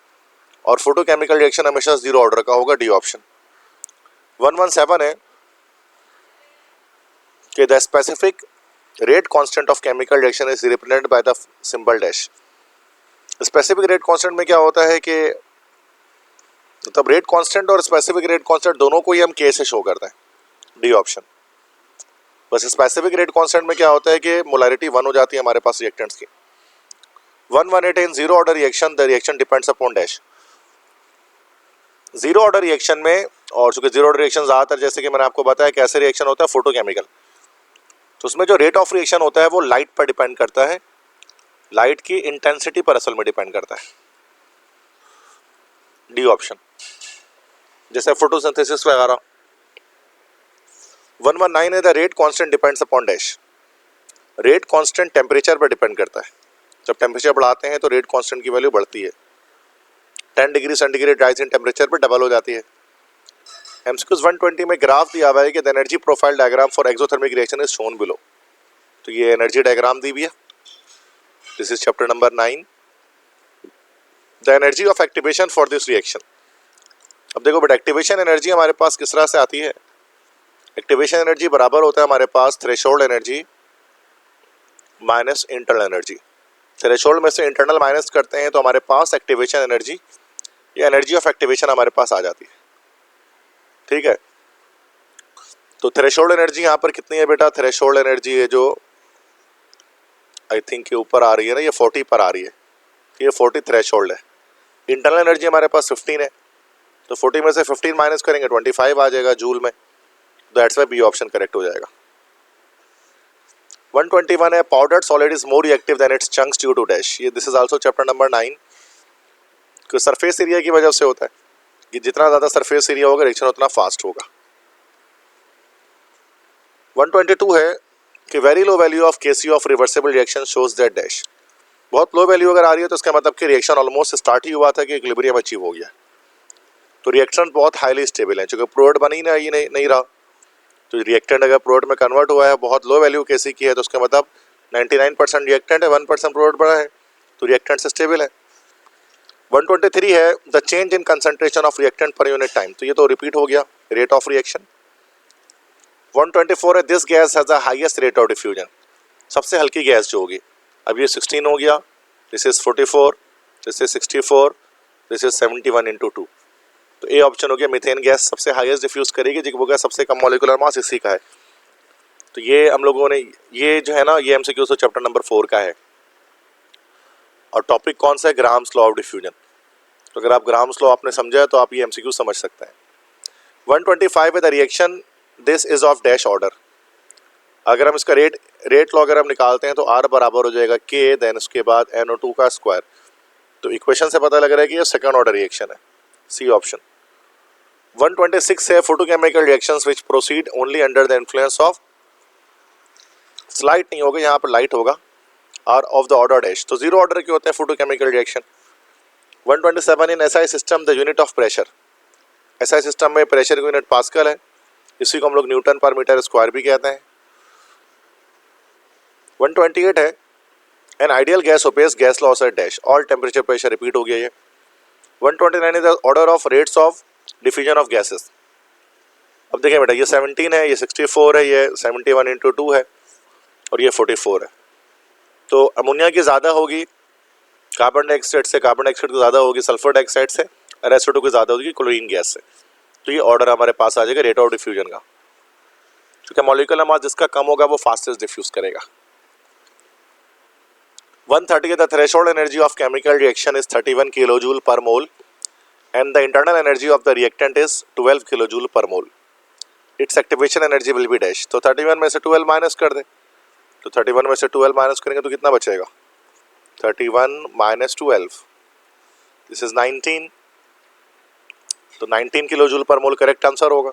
और फोटोकेमिकल रिएक्शन हमेशा 0 ऑर्डर का होगा, डी ऑप्शन। 117 है कि the specific rate constant of chemical reaction is represented by the symbol dash. Specific rate constant में क्या होता है कि तब रेट कांस्टेंट और स्पेसिफिक रेट कांस्टेंट दोनों को ही हम के से शो करते हैं, डी ऑप्शन। बस स्पेसिफिक रेट कांस्टेंट में क्या होता है कि मोलैरिटी 1 हो जाती है हमारे पास रिएक्टेंट्स की। 118 इन 0 order reaction the reaction depends upon dash. 0 order reaction में, और चूंकि 0 ऑर्डर रिएक्शन ज़्यादातर जैसे कि मैंने आपको बताया कैसे रिएक्शन होता है फोटोकेमिकल, तो उसमें जो रेट ऑफ रिएक्शन होता है वो लाइट पर डिपेंड करता है, लाइट की इंटेंसिटी पर असल में डिपेंड करता है, डी ऑप्शन, जैसे फोटोसिंथेसिस वगैरह। 119 है the rate constant depends upon dash. Rate constant temperature पर डिपेंड करता है, जब टेम्परेचर बढ़ाते हैं तो रेट कांस्टेंट की वैल्यू बढ़ती है, 10 degree centigrade rise in temperature पर डबल हो जाती है। MCQs 120 में ग्राफ दिया हुआ है कि the energy profile diagram for exothermic reaction is shown below. तो ये एनर्जी डायग्राम दी हुई है, this is chapter number 9 the energy of activation for this reaction. अब देखो बट एक्टिवेशन एनर्जी हमारे पास किस तरह से आती है? एक्टिवेशन एनर्जी बराबर होता है हमारे पास threshold energy minus internal energy. Threshold में से इंटरनल माइनस करते हैं तो हमारे पास एक्टिवेशन एनर्जी या एनर्जी ऑफ एक्टिवेशन हमारे पास आ जाती है। ठीक है, तो थ्रेशोल्ड एनर्जी यहाँ पर कितनी है बेटा? थ्रेशोल्ड एनर्जी है जो आई थिंक के ऊपर आ रही है ना, ये 40 पर आ रही है, ये 40 थ्रेशोल्ड है। इंटरनल एनर्जी हमारे पास 15 है, तो 40 में से 15 माइनस करेंगे 25 आ जाएगा जूल में। That's why B option correct हो जाएगा। 121 है, powdered solid is more reactive than its chunks due to dash. ये this is also chapter number 9 कि सरफेस एरिया की वजह से होता है कि जितना ज़्यादा सरफेस एरिया होगा रिएक्शन उतना फास्ट होगा। 122 है कि very low value of Kc of reversible reaction shows that dash. बहुत लो वैल्यू अगर आ रही है तो इसका मतलब कि रिएक्शन ऑलमोस्ट स्टार्ट ही हुआ था कि इक्विलिब्रियम अचीव हो गया, तो रिएक्शन बहुत हाईली स्टेबल है। चूँकि प्रोडक्ट बन ही नहीं रहा, तो रिएक्टेंट अगर प्रोडक्ट में कन्वर्ट हुआ है, बहुत लो वैल्यू केसी की है, तो उसका मतलब 99% रिएक्टेंट है, 1% प्रोडक्ट बड़ा है, तो रिएक्टेंट से स्टेबल है। 123 है the change in concentration of reactant per unit time, तो ये तो रिपीट हो गया, रेट ऑफ रिएक्शन। 124 है this gas has the highest rate of diffusion, सबसे हल्की गैस जो होगी। अब ये 16 हो गया, this is 44, this is 64, this is 71 into 2, तो ए ऑप्शन हो गया मीथेन गैस सबसे हाईएस्ट डिफ्यूज करेगी, जो गैस सबसे कम मॉलिक्यूलर मास इसी का है। तो ये हम लोगों ने ये जो है ना, ये एमसीक्यू तो चैप्टर नंबर 4 का है। और टॉपिक कौन सा है? Grams law of diffusion. तो अगर आप ग्राम्स लॉ आपने समझा है तो आप ये एमसीक्यू समझ सकते हैं। 125 है the reaction this is of dash order. अगर हम इसका रेट लॉ अगर हम निकालते हैं तो आर बराबर हो जाएगा के, देन उसके बाद NO2 का स्क्वायर। तो इक्वेशन से पता लग रहा है कि ये सेकंड ऑर्डर रिएक्शन है, सी ऑप्शन। 126 है photochemical reactions which proceed only under the influence of, light नहीं होगा यहाँ पर, लाइट होगा, are of the order dash. तो जीरो ऑर्डर के होते हैं photochemical reaction. 127 in SI system the unit of pressure. SI system में प्रेशर की यूनिट पास्कल है, इसी को हम लोग न्यूटन पर मीटर स्क्वायर भी कहते हैं। 128 है an ideal gas obeys gas laws at dash, all temperature pressure repeat हो गया ये। 129 is the order of rates of diffusion of gases. अब देखिए बेटा, ये 17 है, ये 64 है, ये 71 इंटू 2 है, और ये 44 है। तो अमोनिया की ज़्यादा होगी कार्बन डाइऑक्साइड से, कार्बन डाइऑक्साइड की ज़्यादा होगी सल्फर डाइऑक्साइड से, और SO2 की ज़्यादा होगी क्लोरीन गैस से। तो ये ऑर्डर हमारे पास आ जाएगा रेट ऑफ डिफ्यूजन का, क्योंकि मॉलिक्यूलर मास जिसका कम होगा वो फास्टेस्ट डिफ्यूज करेगा। 130 the threshold energy of chemical reaction is 31 kilojoule per mole and the internal energy of the reactant is 12 kilojoule per mole. Its activation energy will be dash. तो 31 में से 12 minus कर दे, तो 31 में से 12 माइनस करेंगे तो कितना बचेगा? 31 माइनस 12, दिस इज 19, तो 19 किलोजूल पर मोल करेक्ट आंसर होगा।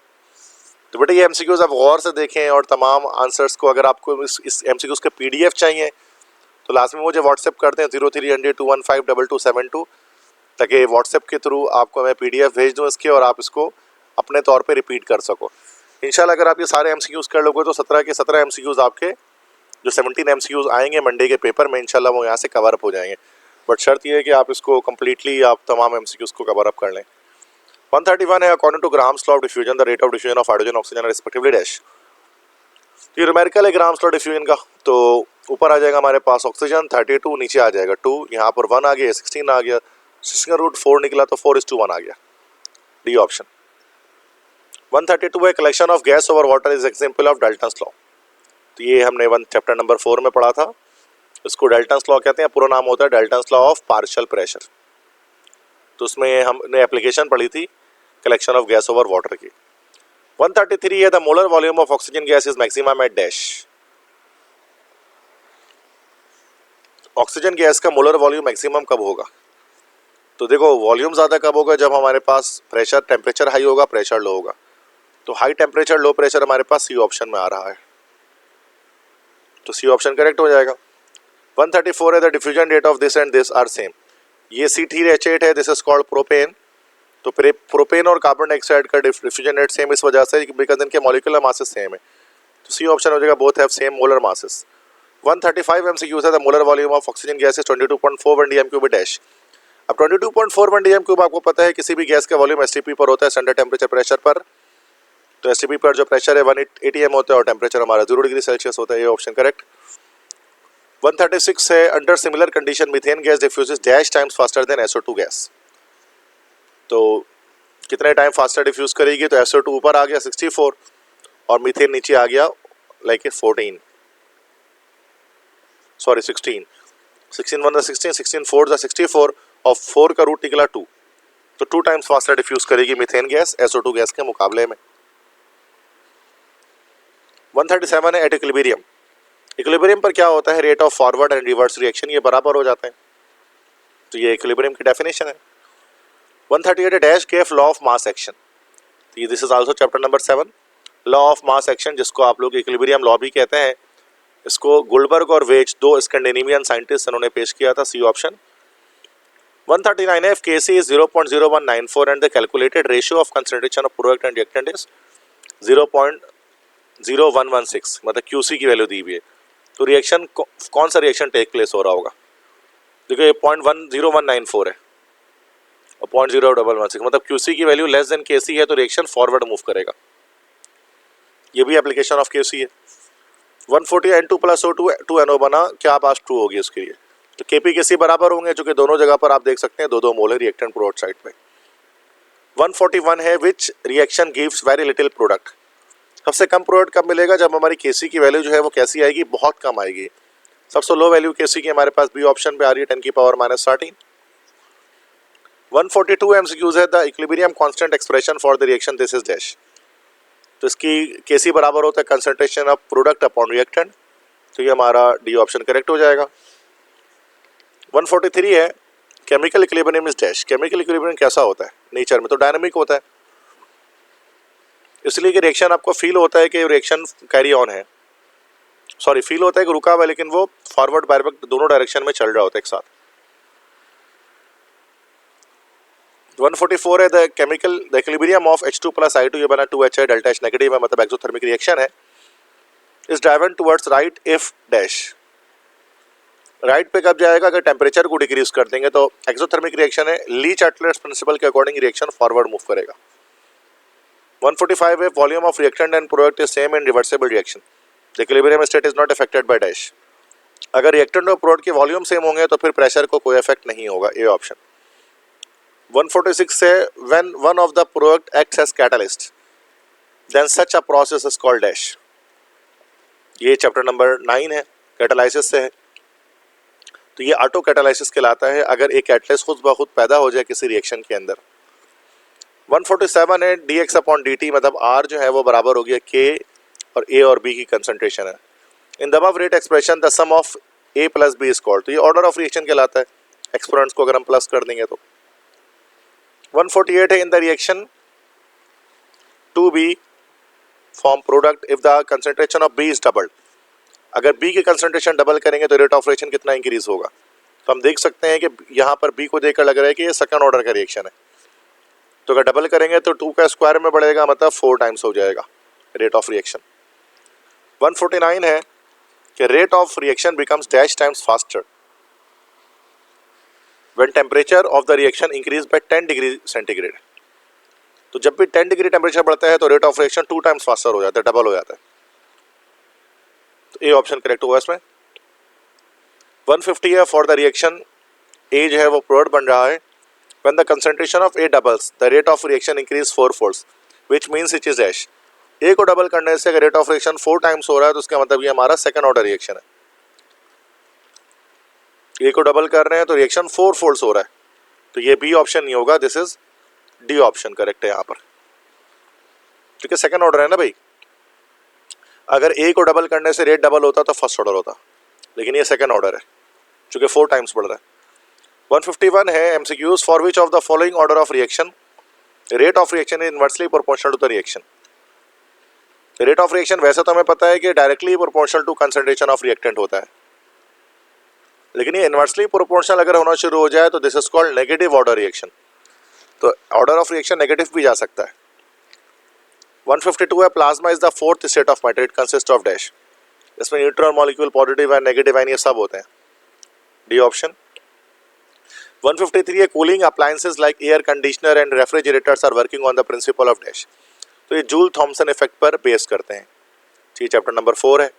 तो बेटा ये एमसीक्यूज आप गौर से देखें, और तमाम आंसर्स को अगर आपको इस एमसीक्यूज के PDF चाहिए तो लास्ट में मुझे व्हाट्सएप करते हैं 0300-215-2272, ताकि व्हाट्सएप के थ्रू आपको मैं PDF भेज दूँ इसके, और आप इसको अपने तौर पे रिपीट कर सको। इंशाल्लाह अगर आप ये सारे एमसीक्यूज कर लोगे तो 17 के 17 एमसीक्यूज आपके जो 17 एमसीक्यूज आएंगे मंडे के पेपर में इंशाल्लाह वो यहाँ से कवर अप हो जाएंगे। बट शर्त ये है कि आप इसको कम्प्लीटली आप तमाम एमसीक्यूज को कवर अप कर लें। 131 है according two grams law of diffusion the rate of diffusion of hydrogen oxygen respectively dash. ये न्यूमेरिकल है ग्राम्स लॉ डिफ्यूजन का। तो ऊपर आ जाएगा हमारे पास ऑक्सीजन 32, नीचे आ जाएगा 2, यहाँ पर 1 आ गया, 16 आ गया, 16 रूट 4 निकला तो 4:1 आ गया, डी ऑप्शन। 132 है collection of gas over water is example of Dalton's law. तो ये हमने चैप्टर नंबर 4 में पढ़ा था, इसको डाल्टन्स लॉ कहते हैं, पूरा नाम होता है Dalton's law of partial pressure. तो उसमें हमने एप्लीकेशन पढ़ी थी collection of gas over water की। 133 है the molar volume of oxygen gas is maximum at dash. Oxygen gas का मोलर वॉल्यूम मैक्सिमम कब होगा? तो देखो वॉल्यूम ज़्यादा कब होगा? जब हमारे पास प्रेशर टेम्परेचर हाई होगा, प्रेशर लो होगा। तो हाई टेम्परेचर लो प्रेशर हमारे पास सी ऑप्शन में आ रहा है, तो सी ऑप्शन करेक्ट हो जाएगा। 134 है the diffusion rate of this and this are same. ये C3H8 है, दिस इज कॉल्ड प्रोपेन। तो प्रोपेन और कार्बन डाइऑक्साइड का डिफ्यूजन रेट सेम इस वजह से बिकॉज इनके मॉलिक्यूलर मासेस सेम है, तो सी ऑप्शन हो जाएगा both have same molar masses. 135 MCQ है the molar volume of oxygen gas is 22.41 dm³ dash. अब 22.41 dm³ आपको पता है किसी भी गैस का वॉल्यूम STP पर होता है, स्टैंडर्ड टेम्परेचर प्रेशर पर। तो STP पर जो प्रेशर है 1 atm होता है और टेम्परेचर हमारा 0 डिग्री सेल्सियस होता है, ये ऑप्शन करेक्ट। 136 है, under similar condition methane gas diffuses dash times faster than SO2 gas. तो कितने टाइम फास्टर डिफ्यूज करेगी, तो SO2 ऊपर आ गया 64 और मीथेन नीचे आ गया लाइक 14, सॉरी 16, 16 1 16, 16 4 64 और 4 का रूट निकला 2, तो 2 टाइम्स फास्टर डिफ्यूज करेगी मीथेन गैस SO2 गैस के मुकाबले में। 137 है एट इक्विलिब्रियम। इक्विलिब्रियम पर क्या होता है, rate of forward and reverse reaction ये बराबर हो जाते हैं, तो ये इक्विलिब्रियम की डेफिनेशन है। 138 है डैश केफ law of mass action, this is also chapter number 7, law of mass action, जिसको आप लोग इक्विलिब्रियम लॉ भी कहते हैं। इसको गुलबर्ग और वेज, दो स्कैंडिनेवियन साइंटिस्ट इन्होंने पेश किया था, सी ऑप्शन। 139 है Kc is 0.0194 and the calculated ratio of concentration of product and reactant is 0.0116, मतलब QC की वैल्यू दी हुई है, तो रिएक्शन कौन सा रिएक्शन टेक प्लेस हो रहा होगा, देखो ये 0.0194 है और 0.0116, मतलब QC की वैल्यू लेस देन Kc है तो रिएक्शन फॉरवर्ड मूव करेगा, ये भी एप्लीकेशन ऑफ Kc है। 140 N2 + O2 2NO बना, क्या बात ट्रू होगी उसके लिए, तो Kp Kc बराबर होंगे, जो कि दोनों जगह पर आप देख सकते हैं 2-2 मोल है रिएक्टेंट प्रोडक्ट साइड पे। 141 है which reaction gives very little product, सबसे कम प्रोडक्ट कब मिलेगा, जब हमारी Kc की वैल्यू जो है वो कैसी आएगी, बहुत कम आएगी। सबसे लो वैल्यू Kc की हमारे पास बी ऑप्शन पे आ रही है 10⁻⁻13। 142 MCQs है the equilibrium constant expression for the reaction this is dash, तो इसकी Kc बराबर होता है concentration of product upon reactant, तो ये हमारा डी ऑप्शन करेक्ट हो जाएगा। 143 है chemical equilibrium is dash, chemical equilibrium कैसा होता है, नेचर में तो डायनामिक होता है, इसलिए कि रिएक्शन आपको फील होता है कि रिएक्शन कैरी ऑन है, सॉरी फील होता है कि रुका हुआ है, लेकिन वो फॉरवर्ड बैकवर्ड दोनों डायरेक्शन में चल रहा होता है एक साथ। 144 है the chemical the equilibrium of H2 + I2, ये बना 2H है, डेल्टा H नेगेटिव है, मतलब एक्सोथर्मिक रिएक्शन है, is driven towards right if dash, right पे कब जाएगा, अगर टेम्परेचर को डिक्रीज कर देंगे, तो एक्सोथर्मिक रिएक्शन है, ली चार्टलर्स प्रिंसिपल के अकॉर्डिंग रिएक्शन फॉरवर्ड मूव करेगा। 145 है volume of reactant and product is same in reversible reaction, the equilibrium state is not affected by dash, अगर रिएक्टेंट और प्रोडक्ट के वॉल्यूम सेम होंगे तो फिर प्रेशर को कोई इफेक्ट नहीं होगा, ए ऑप्शन। 146 है when one of the product acts as catalyst then such a process is called dash, ये चैप्टर नंबर 9 है, कैटालाइसिस से है, तो ये ऑटो कैटालाइसिस कहलाता है, अगर एक कैटलिस्ट खुद ब खुद पैदा हो जाए किसी रिएक्शन के अंदर। 147 है dx/dt, मतलब R जो है वो बराबर हो गया K और A और B की कंसंट्रेशन है, in the above rate expression the sum of A + B is called, तो ये ऑर्डर ऑफ रिएक्शन कहलाता है, एक्सपोनेंट्स को अगर हम प्लस कर देंगे तो। 148 है in the reaction 2B form product if the concentration of B is doubled, अगर B की कंसंट्रेशन डबल करेंगे तो रेट ऑफ रिएक्शन कितना इंक्रीज होगा, तो हम देख सकते हैं कि यहाँ पर B को देखकर लग रहा है कि ये सेकंड ऑर्डर का रिएक्शन है, तो अगर डबल करेंगे तो 2 का स्क्वायर में बढ़ेगा, मतलब 4 टाइम्स हो जाएगा रेट ऑफ रिएक्शन। 149 है कि rate of reaction becomes dash times faster when temperature of the reaction increase by 10 degree centigrade, तो जब भी 10 डिग्री टेम्परेचर बढ़ता है तो rate of reaction 2 times faster हो जाता है, डबल हो जाता है, तो ए ऑप्शन करेक्ट होगा इसमें। 150 है फॉर द रिएक्शन ए जो है वो प्रोडक्ट बन रहा है, when the concentration of A doubles the rate of reaction increase 4 folds which means it is dash, A को डबल करने से अगर रेट ऑफ रिएक्शन 4 टाइम्स हो रहा है तो उसका मतलब ये हमारा सेकंड ऑर्डर रिएक्शन है, A को डबल कर रहे हैं तो रिएक्शन 4 फोल्ड्स हो रहा है, तो ये बी ऑप्शन नहीं होगा, this is D option correct है यहाँ पर, क्योंकि सेकंड ऑर्डर है ना भाई, अगर A को डबल करने से रेट डबल होता तो फर्स्ट ऑर्डर होता, लेकिन ये सेकंड ऑर्डर है चूंकि 4 टाइम्स बढ़ रहा है। 151 है MCQs for which of the following order of reaction rate of reaction is inversely proportional to the reaction, rate of reaction वैसे तो हमें पता है कि directly proportional to concentration of reactant होता है, लेकिन ये इनवर्सली प्रोपोर्शनल अगर होना शुरू हो जाए तो this is called negative order reaction, तो ऑर्डर ऑफ रिएक्शन नेगेटिव भी जा सकता है। 152 है plasma is the fourth state of matter, it consist of dash, इसमें neutron molecule positive and negative ion ये सब होते हैं, डी ऑप्शन। 153 है cooling appliances like air conditioner and refrigerators are working on the principle of dash, तो ये Joule Thomson effect पर base करते हैं, ये चैप्टर नंबर 4 है।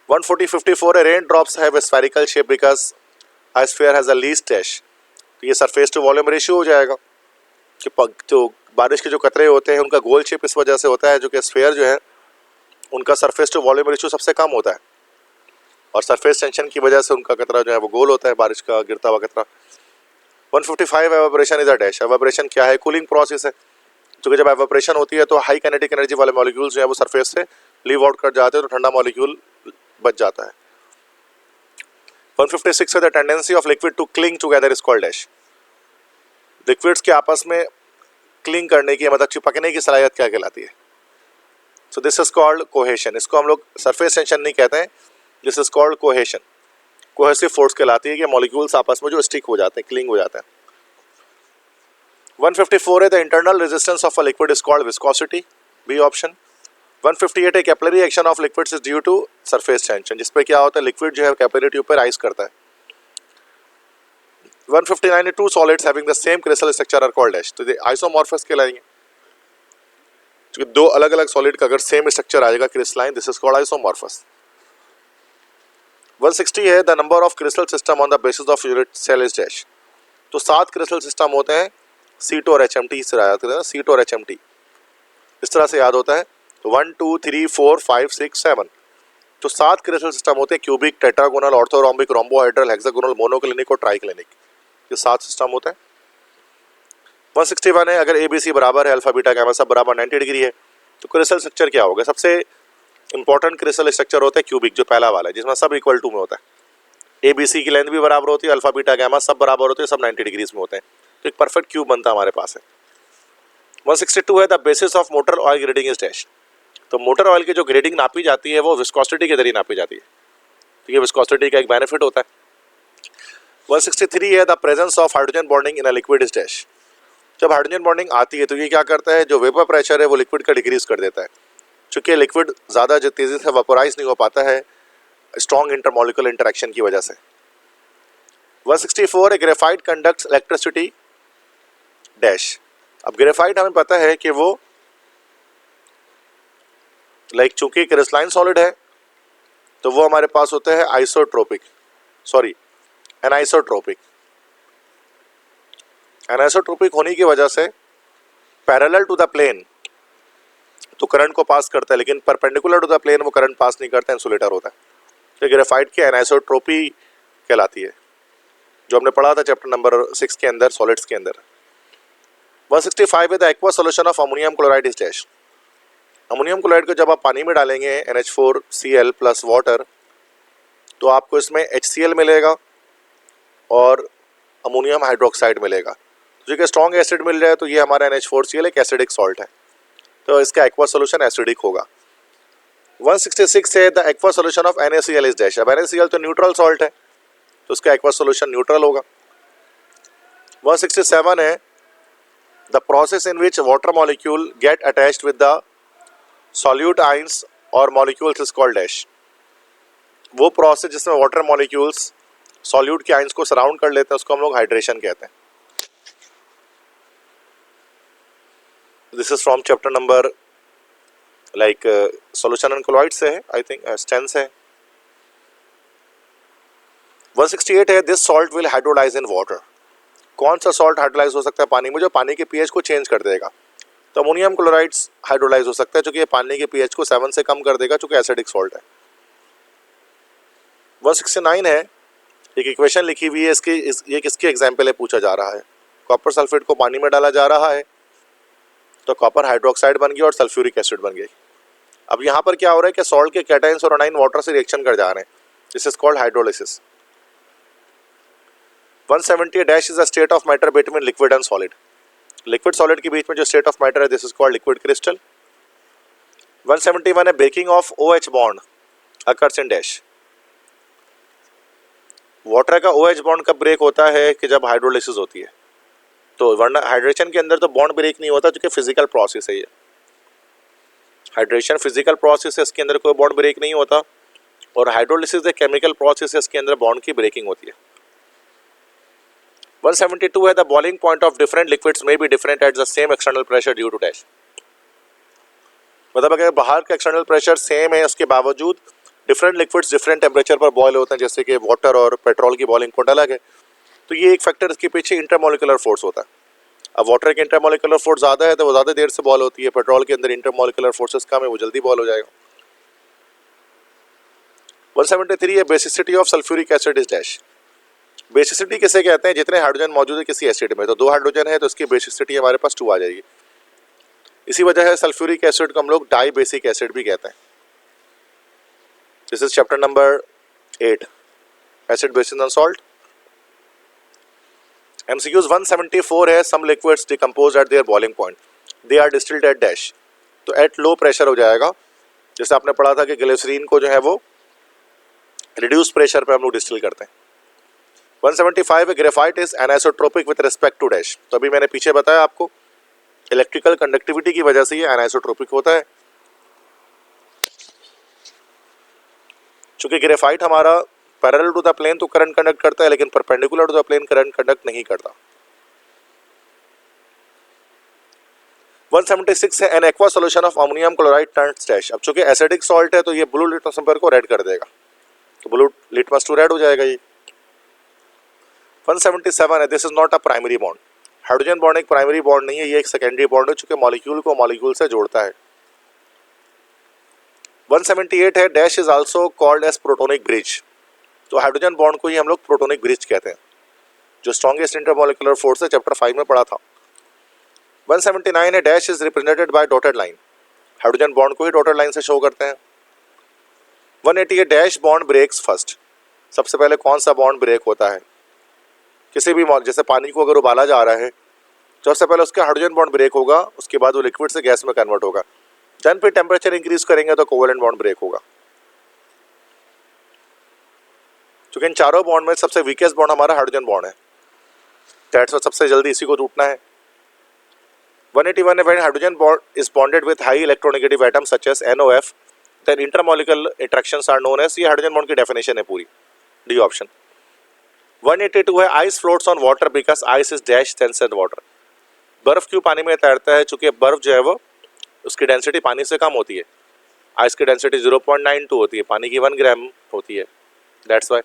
140-54 है rain drops have a spherical shape because a sphere has a least dash। तो ये सरफेस टू वॉल्यूम रेशियो हो जाएगा कि जो बारिश के जो कतरे होते हैं उनका गोल शेप इस वजह से होता है, जो कि स्फेयर जो है उनका सरफेस टू वॉल्यूम रेशियो सबसे कम होता है और सरफेस टेंशन की वजह से उनका कतरा जो है वो गोल होता है, बारिश का गिरता हुआ कतरा। 155 evaporation is a dash. Evaporation क्या है? कूलिंग प्रोसेस है, क्योंकि जब एवापोरेशन होती है तो हाई काइनेटिक एनर्जी वाले मॉलिक्यूल्स जो है वो सरफेस से लीव आउट कर जाते हैं तो ठंडा मॉलिक्यूल बच जाता है। 156 है the tendency of liquid to cling together is called dash. Liquids के आपस में क्लिंग करने की मतलब चिपकने की सलाहियत क्या कहलाती है? So this is called cohesion. इसको हम लोग सरफेस टेंशन नहीं कहते हैं, this is called cohesion. Cohesive force कहलाती है कि मॉलिक्यूल्स आपस में जो स्टिक हो जाते हैं, क्लिंग हो जाते हैं। 154 है the internal resistance of a liquid is called viscosity, B option. 158 है capillary action of liquids is due to surface tension, जिसपे क्या होता है लिक्विड जो है कैपिलरी ट्यूब पे राइज करता है। 159 है two solids having the same crystal structure are called dash. तो ये आइसोमॉर्फस कहलाएंगे, क्योंकि दो अलग अलग सॉलिड का अगर सेम स्ट्रक्चर आएगा crystalline, this is called isomorphous. 160 है the number of crystal system on the basis of unit cell is dash. तो 7 क्रिस्टल सिस्टम होते हैं, C2 और HMT से याद करते हैं, C2 और HMT इस तरह से याद होता है। तो 1 2 3 4 5 6 7 तो 7 क्रिस्टल सिस्टम होते हैं, cubic, tetragonal, orthorhombic, रोम्बोहाइड्रल, hexagonal, monoclinic और ट्राइक्लिनिक, ये 7 सिस्टम होते हैं। 161 है अगर ABC बराबर है, अल्फा बीटा गामा सब बराबर 90 डिग्री है, तो क्रिस्टल स्ट्रक्चर क्या होगा? सबसे इंपॉर्टेंट क्रिस्टल स्ट्रक्चर होता है क्यूबिक, जो पहला वाला है जिसमें सब इक्वल टू में होता है। ABC की लेंथ भी बराबर होती है, अल्फा बीटा गामा सब बराबर होते हैं, सब 90 डिग्रीज में होते हैं, तो एक परफेक्ट क्यूब बनता है हमारे पास है। 162 है the basis of motor oil grading is dash. तो मोटर ऑयल की जो ग्रेडिंग नापी जाती है वो विस्कोसिटी के जरिए नापी जाती है, तो ये विस्कोसिटी का एक बेनिफिट होता है। 163 है the presence of hydrogen bonding in a liquid is dash. जब हाइड्रोजन बॉन्डिंग आती है तो ये क्या करता है, जो वेपर प्रेशर है वो लिक्विड का डिक्रीज कर देता है, चूंकि लिक्विड ज़्यादा जो तेज़ी से वेपोराइज नहीं हो पाता है स्ट्रॉन्ग इंटरमॉलिक्यूलर इंटरेक्शन की वजह से। 164 है ग्रेफाइट कंडक्ट्स इलेक्ट्रिसिटी डैश। अब ग्रेफाइट हमें पता है कि वो चूंकि क्रिस्टलाइन सॉलिड है तो वो हमारे पास होते हैं एनाइसोट्रोपिक। एनाइसोट्रोपिक होने की वजह से पैरेलल टू द प्लेन तो करंट को पास करता है, लेकिन परपेंडिकुलर टू द प्लेन वो करंट पास नहीं करता, इंसुलेटर होता है, तो ग्रेफाइट की एनाइसोट्रोपी कहलाती है, जो हमने पढ़ा था चैप्टर नंबर 6 के अंदर सॉलिड्स के अंदर। 165 है the aqua solution of ammonium chloride is dash. Ammonium chloride को जब आप पानी में डालेंगे NH4Cl प्लस वाटर, तो आपको इसमें HCl मिलेगा और अमोनियम हाइड्रोक्साइड मिलेगा, जो कि स्ट्रॉन्ग एसिड मिल जाए तो ये हमारा NH4Cl एक एसिडिक सॉल्ट है, तो इसका एक्वा सॉल्यूशन एसिडिक होगा। 166 है the aqua solution of NaCl is dash. अब NaCl तो न्यूट्रल सॉल्ट है तो उसका एक्वा सॉल्यूशन न्यूट्रल होगा। 167 है the process in which water molecule get attached with the solute ions और मॉलिक्यूल्स इज कॉल्ड डैश। वो प्रोसेस जिसमें वाटर मॉलिक्यूल्स सॉल्यूट के आइंस को सराउंड कर लेते हैं उसको हम लोग हाइड्रेशन कहते हैं। This is from chapter number solution and colloid से है, आई थिंक 10 से है। 168 है this salt will hydrolyse in water. कौन सा सॉल्ट हाइड्रोलाइज हो सकता है पानी में, जो पानी के पीएच को चेंज कर देगा? तो अमोनियम क्लोराइड्स हाइड्रोलाइज हो सकता है, क्योंकि ये पानी के पीएच को 7 से कम कर देगा, चूंकि एसिडिक सॉल्ट है। 169 है एक इक्वेशन लिखी हुई है, ये किसकी एग्जाम्पल है पूछा जा रहा है। कॉपर सल्फेट को पानी में डाला जा रहा है तो कॉपर हाइड्रोक्साइड बन गई और सल्फ्यूरिक एसिड बन गई। अब यहाँ पर क्या हो रहा है कि सॉल्ट के कैटायंस और एनाइन वाटर से रिएक्शन कर जा रहे हैं, this is called hydrolysis. 170 dash is a state of matter between liquid and solid. Liquid solid के बीच में जो स्टेट ऑफ मैटर है this is called liquid crystal. 171 है breaking of OH bond occurs in dash. Water का OH bond कब break होता है कि जब हाइड्रोलिसिस होती है, तो वरना हाइड्रेशन के अंदर तो बॉन्ड ब्रेक नहीं होता, क्योंकि फिजिकल प्रोसेस है ये। हाइड्रेशन फिजिकल प्रोसेस है, इसके अंदर कोई बॉन्ड ब्रेक नहीं होता, और हाइड्रोलिसिस एक केमिकल प्रोसेस है, इसके अंदर बॉन्ड की ब्रेकिंग होती है। 172 है the boiling point of different liquids may be different at the same external pressure due to dash. मतलब अगर बाहर का एक्सटर्नल प्रेशर सेम है उसके बावजूद डिफरेंट लिक्विड्स डिफरेंट टेम्परेचर पर बॉयल होते हैं, जैसे कि वाटर और पेट्रोल की बॉइलिंग पॉइंट अलग है। तो ये एक फैक्टर इसके पीछे इंटरमोलिकुलर फोर्स होता है। अब वाटर के इंटरमोलिकुलर फोर्स ज़्यादा है तो वो ज़्यादा देर से बॉयल होती है, पेट्रोल के अंदर इंटरमोलिकुलर फोर्सेस कम है, वो जल्दी बॉयल हो जाएगा। 173 है basicity of sulphuric acid is dash. Basicity किसे कहते हैं? जितने हाइड्रोजन मौजूद है किसी एसिड में, तो 2 हाइड्रोजन है तो इसकी बेसिसिटी हमारे पास 2 आ जाएगी। इसी वजह है सल्फ्यूरिक एसिड को हम लोग डाई बेसिक एसिड भी कहते हैं। This is chapter number 8, acid bases and salt. MCQs 174 है some liquids decompose at their boiling point, they are distilled at dash. तो एट लो प्रेशर हो जाएगा, जैसे आपने पढ़ा था कि ग्लिसरीन को जो है वो रिड्यूस प्रेशर पे हम लोग डिस्टिल करते हैं। 175 है graphite is anisotropic with respect to dash. तो अभी मैंने पीछे बताया आपको इलेक्ट्रिकल कंडक्टिविटी की वजह से ये एनाइसोट्रोपिक होता है। चूंकि ग्रेफाइट हमारा पैरेलल टू द प्लेन तो करंट कंडक्ट करता है, लेकिन perpendicular to the plane current conduct नहीं करता। 176 है an aqua solution of ammonium chloride turns dash. अब चूंकि एसिडिक सॉल्ट है तो ये ब्लू लिटमस पेपर को रेड कर देगा, तो ब्लू लिटमस टू रेड हो जाएगा ये। 177 है this is not a primary bond. Hydrogen bond एक प्राइमरी बॉन्ड नहीं है, ये एक सेकेंडरी बॉन्ड है, चूंकि मॉलिक्यूल को मॉलिक्यूल से जोड़ता है। 178 है dash is also called as protonic bridge. तो हाइड्रोजन बॉन्ड को ही हम लोग प्रोटोनिक ब्रिज कहते हैं, जो स्ट्रॉन्गेस्ट इंटरमोलिकुलर फोर्स है, चैप्टर 5 में पढ़ा था। 179 है dash is represented by dotted line. Hydrogen bond को ही डॉटेड लाइन से शो करते हैं। 180 है डैश बॉन्ड ब्रेक्स फर्स्ट। सबसे पहले कौन सा बॉन्ड ब्रेक होता है? किसी भी जैसे पानी को अगर उबाला जा रहा है तो सबसे पहले उसका हाइड्रोजन बॉन्ड ब्रेक होगा, उसके बाद वो लिक्विड से गैस में कन्वर्ट होगा, देन फिर टेम्परेचर इंक्रीज करेंगे तो कोवेलेंट बॉन्ड ब्रेक होगा। क्योंकि इन चारों बॉन्ड में सबसे वीकेस्ट बॉन्ड हमारा हाइड्रोजन बॉन्ड है, दैट्स व्हाई सबसे जल्दी इसी को टूटना है। 181 है when hydrogen bond is bonded with high electronegative atoms such as NOF then intermolecular interactions are known as. ये हाइड्रोजन बॉन्ड की डेफिनेशन है पूरी, डी ऑप्शन। 182 है ice floats on water because ice is dash denser than water. बर्फ क्यों पानी में तैरता है? चूंकि बर्फ जो है वो उसकी डेंसिटी पानी से कम होती है, आइस की डेंसिटी 0.92 होती है, पानी की 1 ग्राम होती है, दैट्स वाई।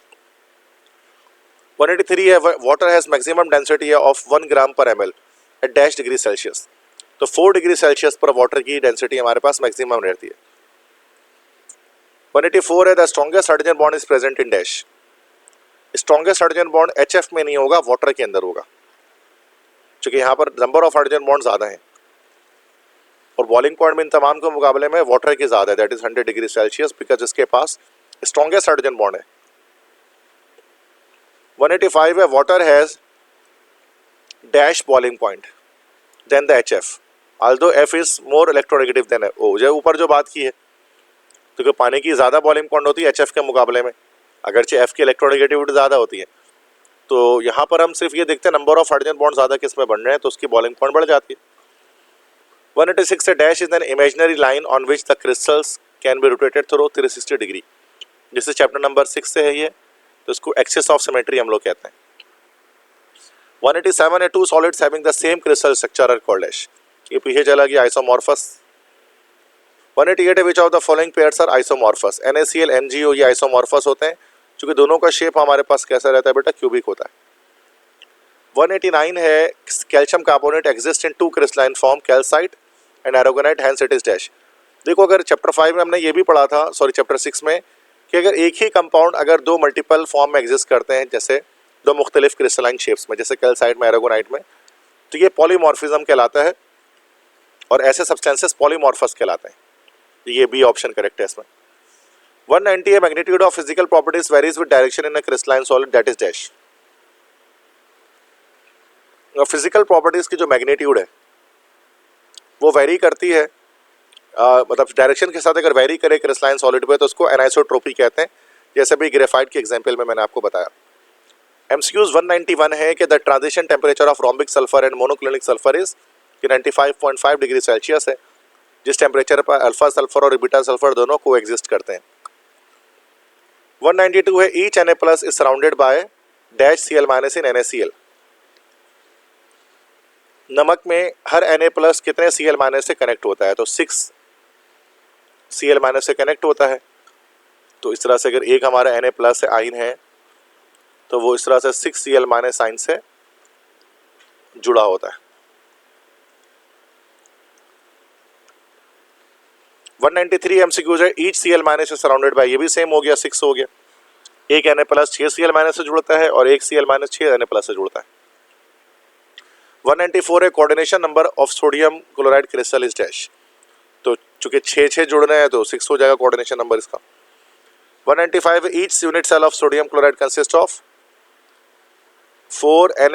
183 है water has maximum density of 1 gram per ml at dash degree Celsius. तो 4 डिग्री सेल्सियस पर वाटर की डेंसिटी हमारे पास मैक्सिमम रहती है। 184 है the strongest hydrogen bond is present in dash. Strongest hydrogen bond HF में नहीं होगा, वाटर के अंदर होगा, क्योंकि यहाँ पर नंबर ऑफ हाइड्रोजन बॉन्ड ज्यादा हैं और बॉइलिंग पॉइंट में इन तमाम के मुकाबले में वाटर की ज्यादा है, that is 100 degree Celsius, because इसके पास स्ट्रॉन्गेस्ट हाइड्रोजन बॉन्ड है। 185 है water has dash boiling point than the HF although F is more electronegative than O। जो ऊपर जो बात की है तो कि पानी की ज़्यादा बॉइलिंग पॉइंट होती है HF के मुकाबले में, अगरचे F की इलेक्ट्रोनेगेटिविटी ज़्यादा होती है। तो यहाँ पर हम सिर्फ ये देखते हैं नंबर ऑफ हाइड्रोजन बॉन्ड ज़्यादा किस में बन रहे हैं, तो उसकी बॉइलिंग पॉइंट बढ़ जाती है। 186 से dash is an imaginary line on which the crystals can be rotated through 360 degree. जिससे चैप्टर नंबर 6 से है ये, तो इसको एक्सिस ऑफ सिमेट्री हम लोग कहते हैं। 187 है two solids having the same crystal structure are called dash. ये पीछे चला गया आइसोमॉर्फस। 188 है which of the following pairs are isomorphous. NaCl MgO ये आइसोमॉर्फस होते हैं, क्योंकि दोनों का शेप हमारे पास कैसा रहता है बेटा? क्यूबिक होता है। 189 है calcium carbonate exist in 2 crystalline form calcite and aragonite hence it is dash. देखो अगर चैप्टर 5 में हमने ये भी पढ़ा था, सॉरी चैप्टर 6 में, कि अगर एक ही कंपाउंड अगर 2 मल्टीपल फॉर्म में एग्जिस्ट करते हैं, जैसे 2 मुख्तलिफ क्रिस्टलाइन शेप्स में, जैसे कैल्साइट में एरोगोनाइट में, तो ये पॉलीमॉर्फिज्म कहलाता है और ऐसे सब्सटेंसेस पॉलीमॉर्फस कहलाते हैं। ये बी ऑप्शन करेक्ट है इसमें। 190 है magnitude of physical properties varies with direction in a crystalline solid that is dash. Physical properties की जो मैग्नीट्यूड है वो वेरी करती है, मतलब डायरेक्शन के साथ अगर वेरी करे क्रिस्टलाइन सॉलिड पे तो उसको एनाइसोट्रोपी कहते हैं, जैसे भी ग्रेफाइट के एग्जांपल में मैंने आपको बताया। MCQs 191 है कि the transition temperature of rhombic sulphur and monoclinic sulphur is 95.5 degree Celsius है, जिस टेम्परेचर पर अल्फा सल्फर और बीटा सल्फर दोनों को एग्जिस्ट करते हैं। 192 है each Na+ is surrounded by dash Cl- in NaCl। नमक में हर Na+ कितने Cl- से कनेक्ट होता है? तो 6 Cl- से कनेक्ट होता है। तो इस तरह से अगर एक हमारा Na+ आइन है तो वो इस तरह से 6Cl- आइन से जुड़ा होता है। 193 MCQs है, each Cl- is surrounded by, ये भी सेम हो गया, 6 हो गया। एक Na+ 6Cl- से जुड़ता है और एक Cl- 6 Na+ से जुड़ता है। 194 है, coordination number of sodium chloride crystal is dash, तो चूंकि 6 जुड़ रहे हैं तो 6 हो जाएगा कोऑर्डिनेशन नंबर इसका। 195 each unit cell of sodium chloride consist of 4 Na+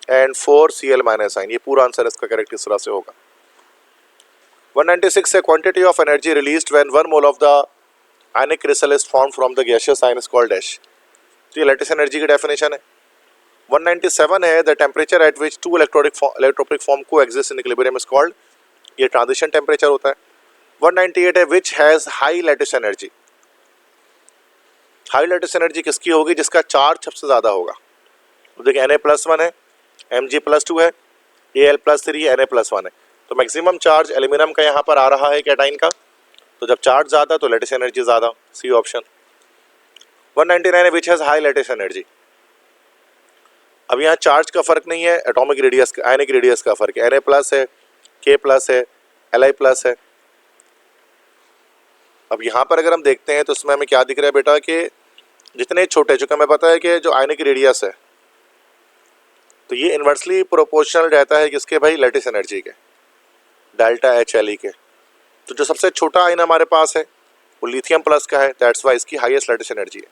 and 4 Cl- आइन, ये पूरा आंसर इसका करेक्ट इस तरह से होगा। 196 है, quantity of energy released when 1 mole of the ionic crystal is formed from the gaseous ion is called dash, तो ये लैटिस एनर्जी की डेफिनेशन है। 197 है, the temperature at which two allotropic form coexist in equilibrium is called, ये transition temperature होता है। 198 है, which has high lattice energy, high lattice energy किसकी होगी, जिसका चार्ज सबसे ज्यादा होगा। तो देखिए Na+1 है, Mg+2 है, Al+3 है, Na+1 है, तो मैक्सिमम चार्ज एल्यूमिनियम का यहाँ पर आ रहा है कैटाइन का, तो जब चार्ज ज्यादा तो लैटिस एनर्जी ज्यादा, सी ऑप्शन। 199 है, which has high lattice energy, अब यहाँ चार्ज का फर्क नहीं है, एटॉमिक रेडियस आयनिक रेडियस का फर्क है, Na+ है, K+ है, Li+ है। अब यहाँ पर अगर हम देखते हैं तो इसमें हमें क्या दिख रहा है बेटा कि जितने छोटे, चूंकि हमें पता है कि जो आयनिक रेडियस है तो ये इन्वर्सली प्रोपोर्शनल रहता है किसके भाई, लैटिस एनर्जी के, डेल्टा HLE के। तो जो सबसे छोटा आयन हमारे पास है वो लिथियम प्लस का है, दैट्स वाई इसकी हाईएस्ट लैटिस एनर्जी है।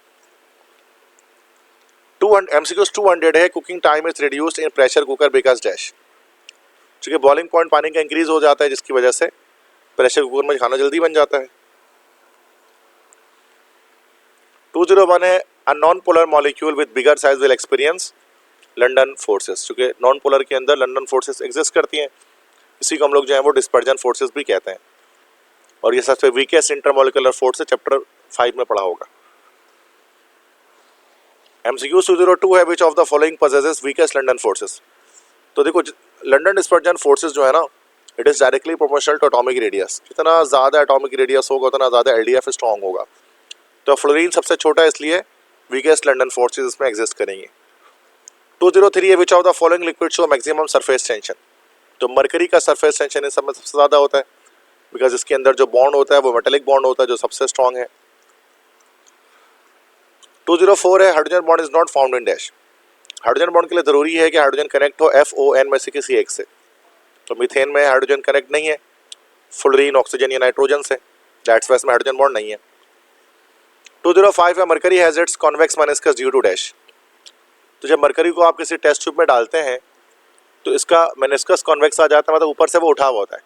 200 MCQs 200 है, cooking time is reduced in pressure cooker because dash, चूंकि बॉइलिंग पॉइंट पानी का इंक्रीज हो जाता है जिसकी वजह से प्रेशर कुकर में खाना जल्दी बन जाता है। 201 है, a non polar molecule with bigger size will experience London forces, चूंकि नॉन पोलर के अंदर लंडन फोर्सेस एग्जिस्ट करती हैं, इसी को हम लोग जो है वो डिस्पर्जन फोर्सेस भी कहते हैं, और ये सबसे वीकेस्ट इंटरमोलिकुलर फोर्स है, चैप्टर 5 में पढ़ा होगा। MCQ 202 है, which of the following possesses weakest London forces, तो देखो लंडन डिस्पर्जन फोर्सेस जो है ना, it is directly proportional to atomic radius, जितना ज्यादा एटॉमिक रेडियस होगा उतना ज्यादा LDF स्ट्रॉन्ग होगा, तो फ्लोरीन सबसे छोटा है इसलिए वीकेस्ट लंडन फोर्सेस इसमें एग्जिस्ट करेंगे। 203 है, which of the following liquid show maximum surface tension, तो मरकरी का सरफेस टेंशन इस समय सबसे ज्यादा होता है बिकॉज इसके अंदर जो बॉन्ड होता है वो मेटेलिक बॉन्ड होता है जो सबसे स्ट्रॉन्ग है। 204 है, hydrogen bond is not found in dash, hydrogen bond के लिए जरूरी है कि हाइड्रोजन कनेक्ट हो FON में से किसी एक से, तो मीथेन में हाइड्रोजन कनेक्ट नहीं है, फ्लोरीन ऑक्सीजन या नाइट्रोजन से, दैट्स वाई इसमें हाइड्रोजन बॉन्ड नहीं है। 205 है, mercury has its convex meniscus due to dash, तो जब मरकरी को आप किसी टेस्ट ट्यूब में डालते हैं तो इसका मेनिस्कस कॉन्वेक्स आ जाता है, मतलब ऊपर से वो उठा हुआ होता है,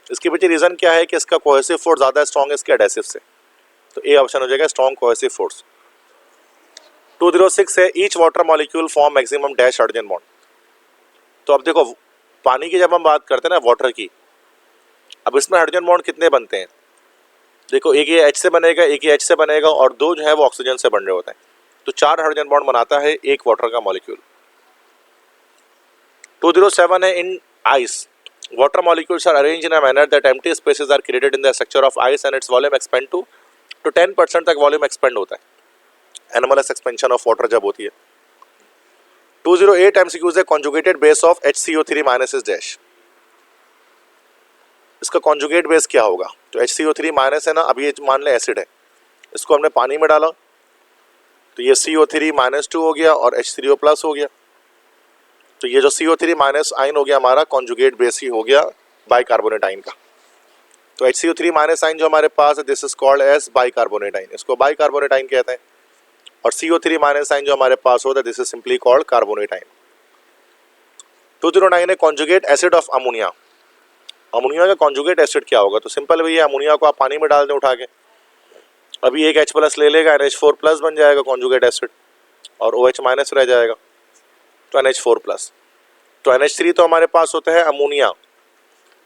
इसके पीछे रीजन क्या है कि इसका कोहेसिव फोर्स ज्यादा स्ट्रॉन्ग है इसके एडेसिव से, तो ए ऑप्शन हो जाएगा स्ट्रॉन्ग कोहेसिव फोर्स। 206 है, each water molecule form maximum dash hydrogen bond, तो अब देखो पानी की जब हम बात करते हैं ना वाटर की, अब इसमें हाइड्रोजन बॉन्ड कितने बनते हैं, देखो एक ये H से बनेगा, एक ये H से बनेगा और दो जो है वो ऑक्सीजन से बन रहे होते हैं, तो 4 हाइड्रोजन बॉन्ड बनाता है एक वाटर का मॉलिक्यूल। 207 है, इन ice water molecules are arranged in a manner that empty spaces are created in the structure of ice and its volume expand to 10% तक वॉल्यूम एक्सपेंड होता है, एनोमलस एक्सपेंशन ऑफ वाटर जब होती है। 208 MCQs है, conjugated base of HCO3- is dash, इसका conjugate base क्या होगा, तो HCO3- है ना, अब ये मान ले एसिड है, इसको हमने पानी में डाला तो ये CO3-2 हो गया और H3O+ हो गया, तो ये जो CO3- आइन हो गया हमारा कॉन्जुगेट बेस ही हो गया बाइकार्बोनेट आइन का, तो HCO3- आइन जो हमारे पास है this is called as bicarbonate ion, इसको बाइकार्बोनेट आइन कहते हैं, और CO3- आइन जो हमारे पास होता है this is simply called carbonate आइन। 209 है, conjugate acid of ammonia, ammonia का कॉन्जुगेट एसिड क्या होगा, तो सिंपल भैया अमोनिया को आप पानी में डाल दें उठा के, अभी एक H+ ले लेगा NH4+ बन जाएगा कॉन्जुगेट एसिड और OH- रह जाएगा तो NH4+, तो NH3 तो हमारे पास होता है अमोनिया,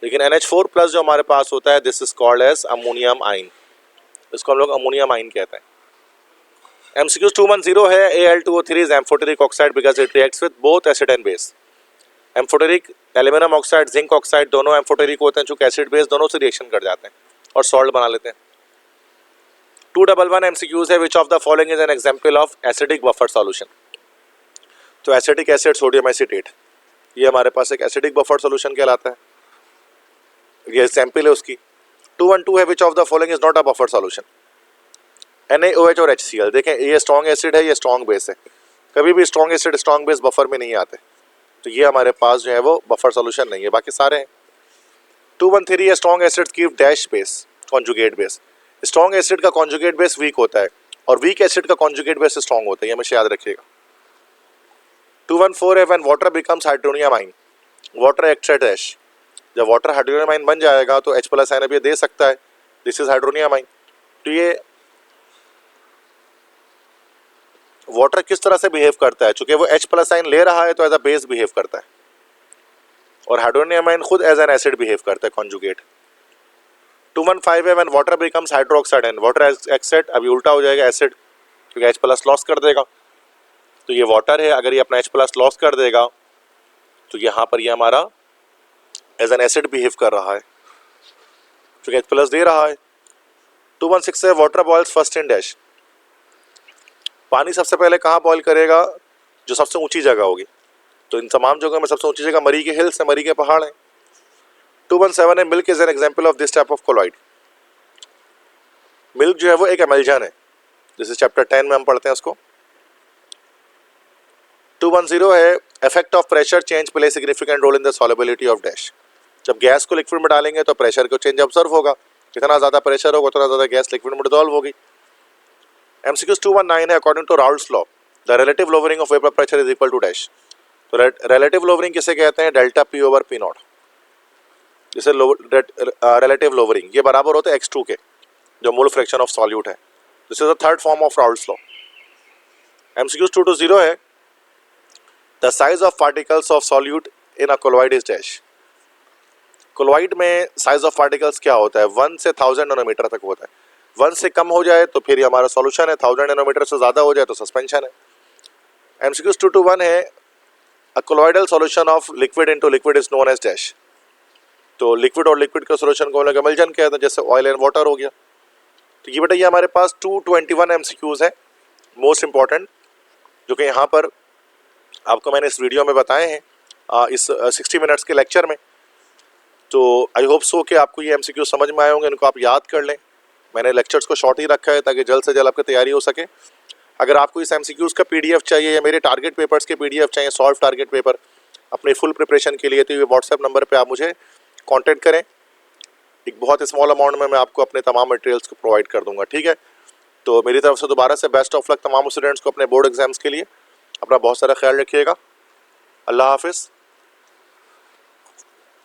लेकिन NH4+ जो हमारे पास होता है this is called as ammonium ion, इसको हम लोग अमोनियम आइन कहते हैं। MCQ 210 है, Al2O3 is amphoteric oxide because it reacts with both acid and base, amphoteric aluminium oxide zinc oxide दोनों एम्फोटेरिक होते हैं, चूंकि एसिड बेस दोनों से रिएक्शन कर जाते हैं और सॉल्ट बना लेते हैं। 211 MCQs है, which of the following is an example of acidic buffer solution. तो एसिटिक एसिड सोडियम एसीटेट, ये हमारे पास एक एसिडिक बफर सॉल्यूशन कहलाता है, ये एग्जाम्पल है उसकी। 212 है, which of the following is not a buffer solution. NaOH और HCl, देखें ये स्ट्रॉन्ग एसिड है, ये स्ट्रॉन्ग बेस है, कभी भी strong acid strong base buffer में नहीं आते, तो ये हमारे पास जो है वो बफर सॉल्यूशन नहीं है, बाकी सारे हैं। 213 है, strong acid keep dash base conjugate base. Strong acid का कॉन्जुगेट बेस वीक होता है और वीक एसिड का कॉन्जुगेट बेस स्ट्रॉन्ग होता है, ये हमेशा याद रखिएगा। 214 है, व्हेन वाटर बिकम्स हाइड्रोनियम आइन, वाटर एक्स्ट्रा डैश, जब वाटर हाइड्रोनियम आइन बन जाएगा तो H+ आयन अब ये दे सकता है, दिस इज हाइड्रोनियम आइन। तो ये वाटर किस तरह से बिहेव करता है, चूंकि वो H+ आयन ले रहा है तो एज अ बेस बिहेव करता है, और हाइड्रोनियम आयन खुद एज एन एसिड बिहेव करता है कॉन्जुगेट। 215 है, when water becomes hydroxide and water accept, अभी उल्टा हो जाएगा एसिड, क्योंकि H+ लॉस कर देगा, तो ये वाटर है, अगर ये अपना H+ लॉस कर देगा तो यहाँ पर ये हमारा एज एन एसिड बिहेव कर रहा है, क्योंकि H+ दे रहा है। 216 है, water boils first in dash, पानी सबसे पहले कहाँ बॉयल करेगा, जो सबसे ऊंची जगह होगी, तो इन तमाम जगहों में सबसे ऊंची जगह मरी के हिल्स है, मरी के पहाड़ हैं। 217 है, milk is an example of this type of colloid, milk जो है वो एक एमल्जन है, जैसे चैप्टर 10 में हम पढ़ते हैं उसको। 210 है, effect of pressure change play significant role in the solubility of dash, जब गैस को लिक्विड में डालेंगे तो प्रेशर को चेंज ऑब्जर्व होगा, जितना ज़्यादा प्रेशर होगा उतना ज़्यादा गैस लिक्विड में डिसॉल्व होगी। MCQs 219 है, according to Raoult's law the relative lowering of vapour pressure is equal to dash, तो रिलेटिव लोवरिंग किसे कहते हैं, delta P over P naught, जिसे रिलेटिव लोवरिंग ये बराबर होता है x2 के, जो मोल फ्रैक्शन ऑफ सॉल्यूट है, this is the third form of Raoult's law. MCQs 220 है, the size of particles of solute in a colloid is dash, colloid में साइज ऑफ पार्टिकल्स क्या होता है, 1 से 1000 नैनोमीटर तक होता है, 1 से कम हो जाए तो फिर ये हमारा सॉल्यूशन है, 1000 नैनोमीटर से ज़्यादा हो जाए तो सस्पेंशन है। MCQs 221 है, a colloidal solution of liquid into liquid is known as dash, तो लिक्विड और लिक्विड के सॉल्यूशन को हम लोग एमल्जन कहते हैं, जैसे ऑयल एंड वाटर हो गया। तो ये बेटा ये हमारे पास 221 MCQs है मोस्ट इंपॉर्टेंट, जो कि यहाँ पर आपको मैंने इस वीडियो में बताए हैं इस 60 मिनट्स के लेक्चर में। तो आई होप सो कि आपको ये MCQ समझ में आए होंगे, इनको आप याद कर लें, मैंने लेक्चर्स को शॉर्ट ही रखा है ताकि जल्द से जल्द आपकी तैयारी हो सके। अगर आपको इस MCQs का PDF चाहिए या मेरे टारगेट पेपर्स के PDF चाहिए, सॉल्व टारगेट पेपर अपनी फुल प्रिपरेशन के लिए, तो ये व्हाट्सएप नंबर पे आप मुझे कांटेक्ट करें, एक बहुत स्मॉल अमाउंट में मैं आपको अपने तमाम मटेरियल्स को प्रोवाइड कर दूंगा, ठीक है। तो मेरी तरफ से दोबारा से बेस्ट ऑफ लक तमाम स्टूडेंट्स को अपने बोर्ड एग्जाम्स के लिए, अपना बहुत सारा ख्याल रखिएगा, अल्लाह हाफिज़।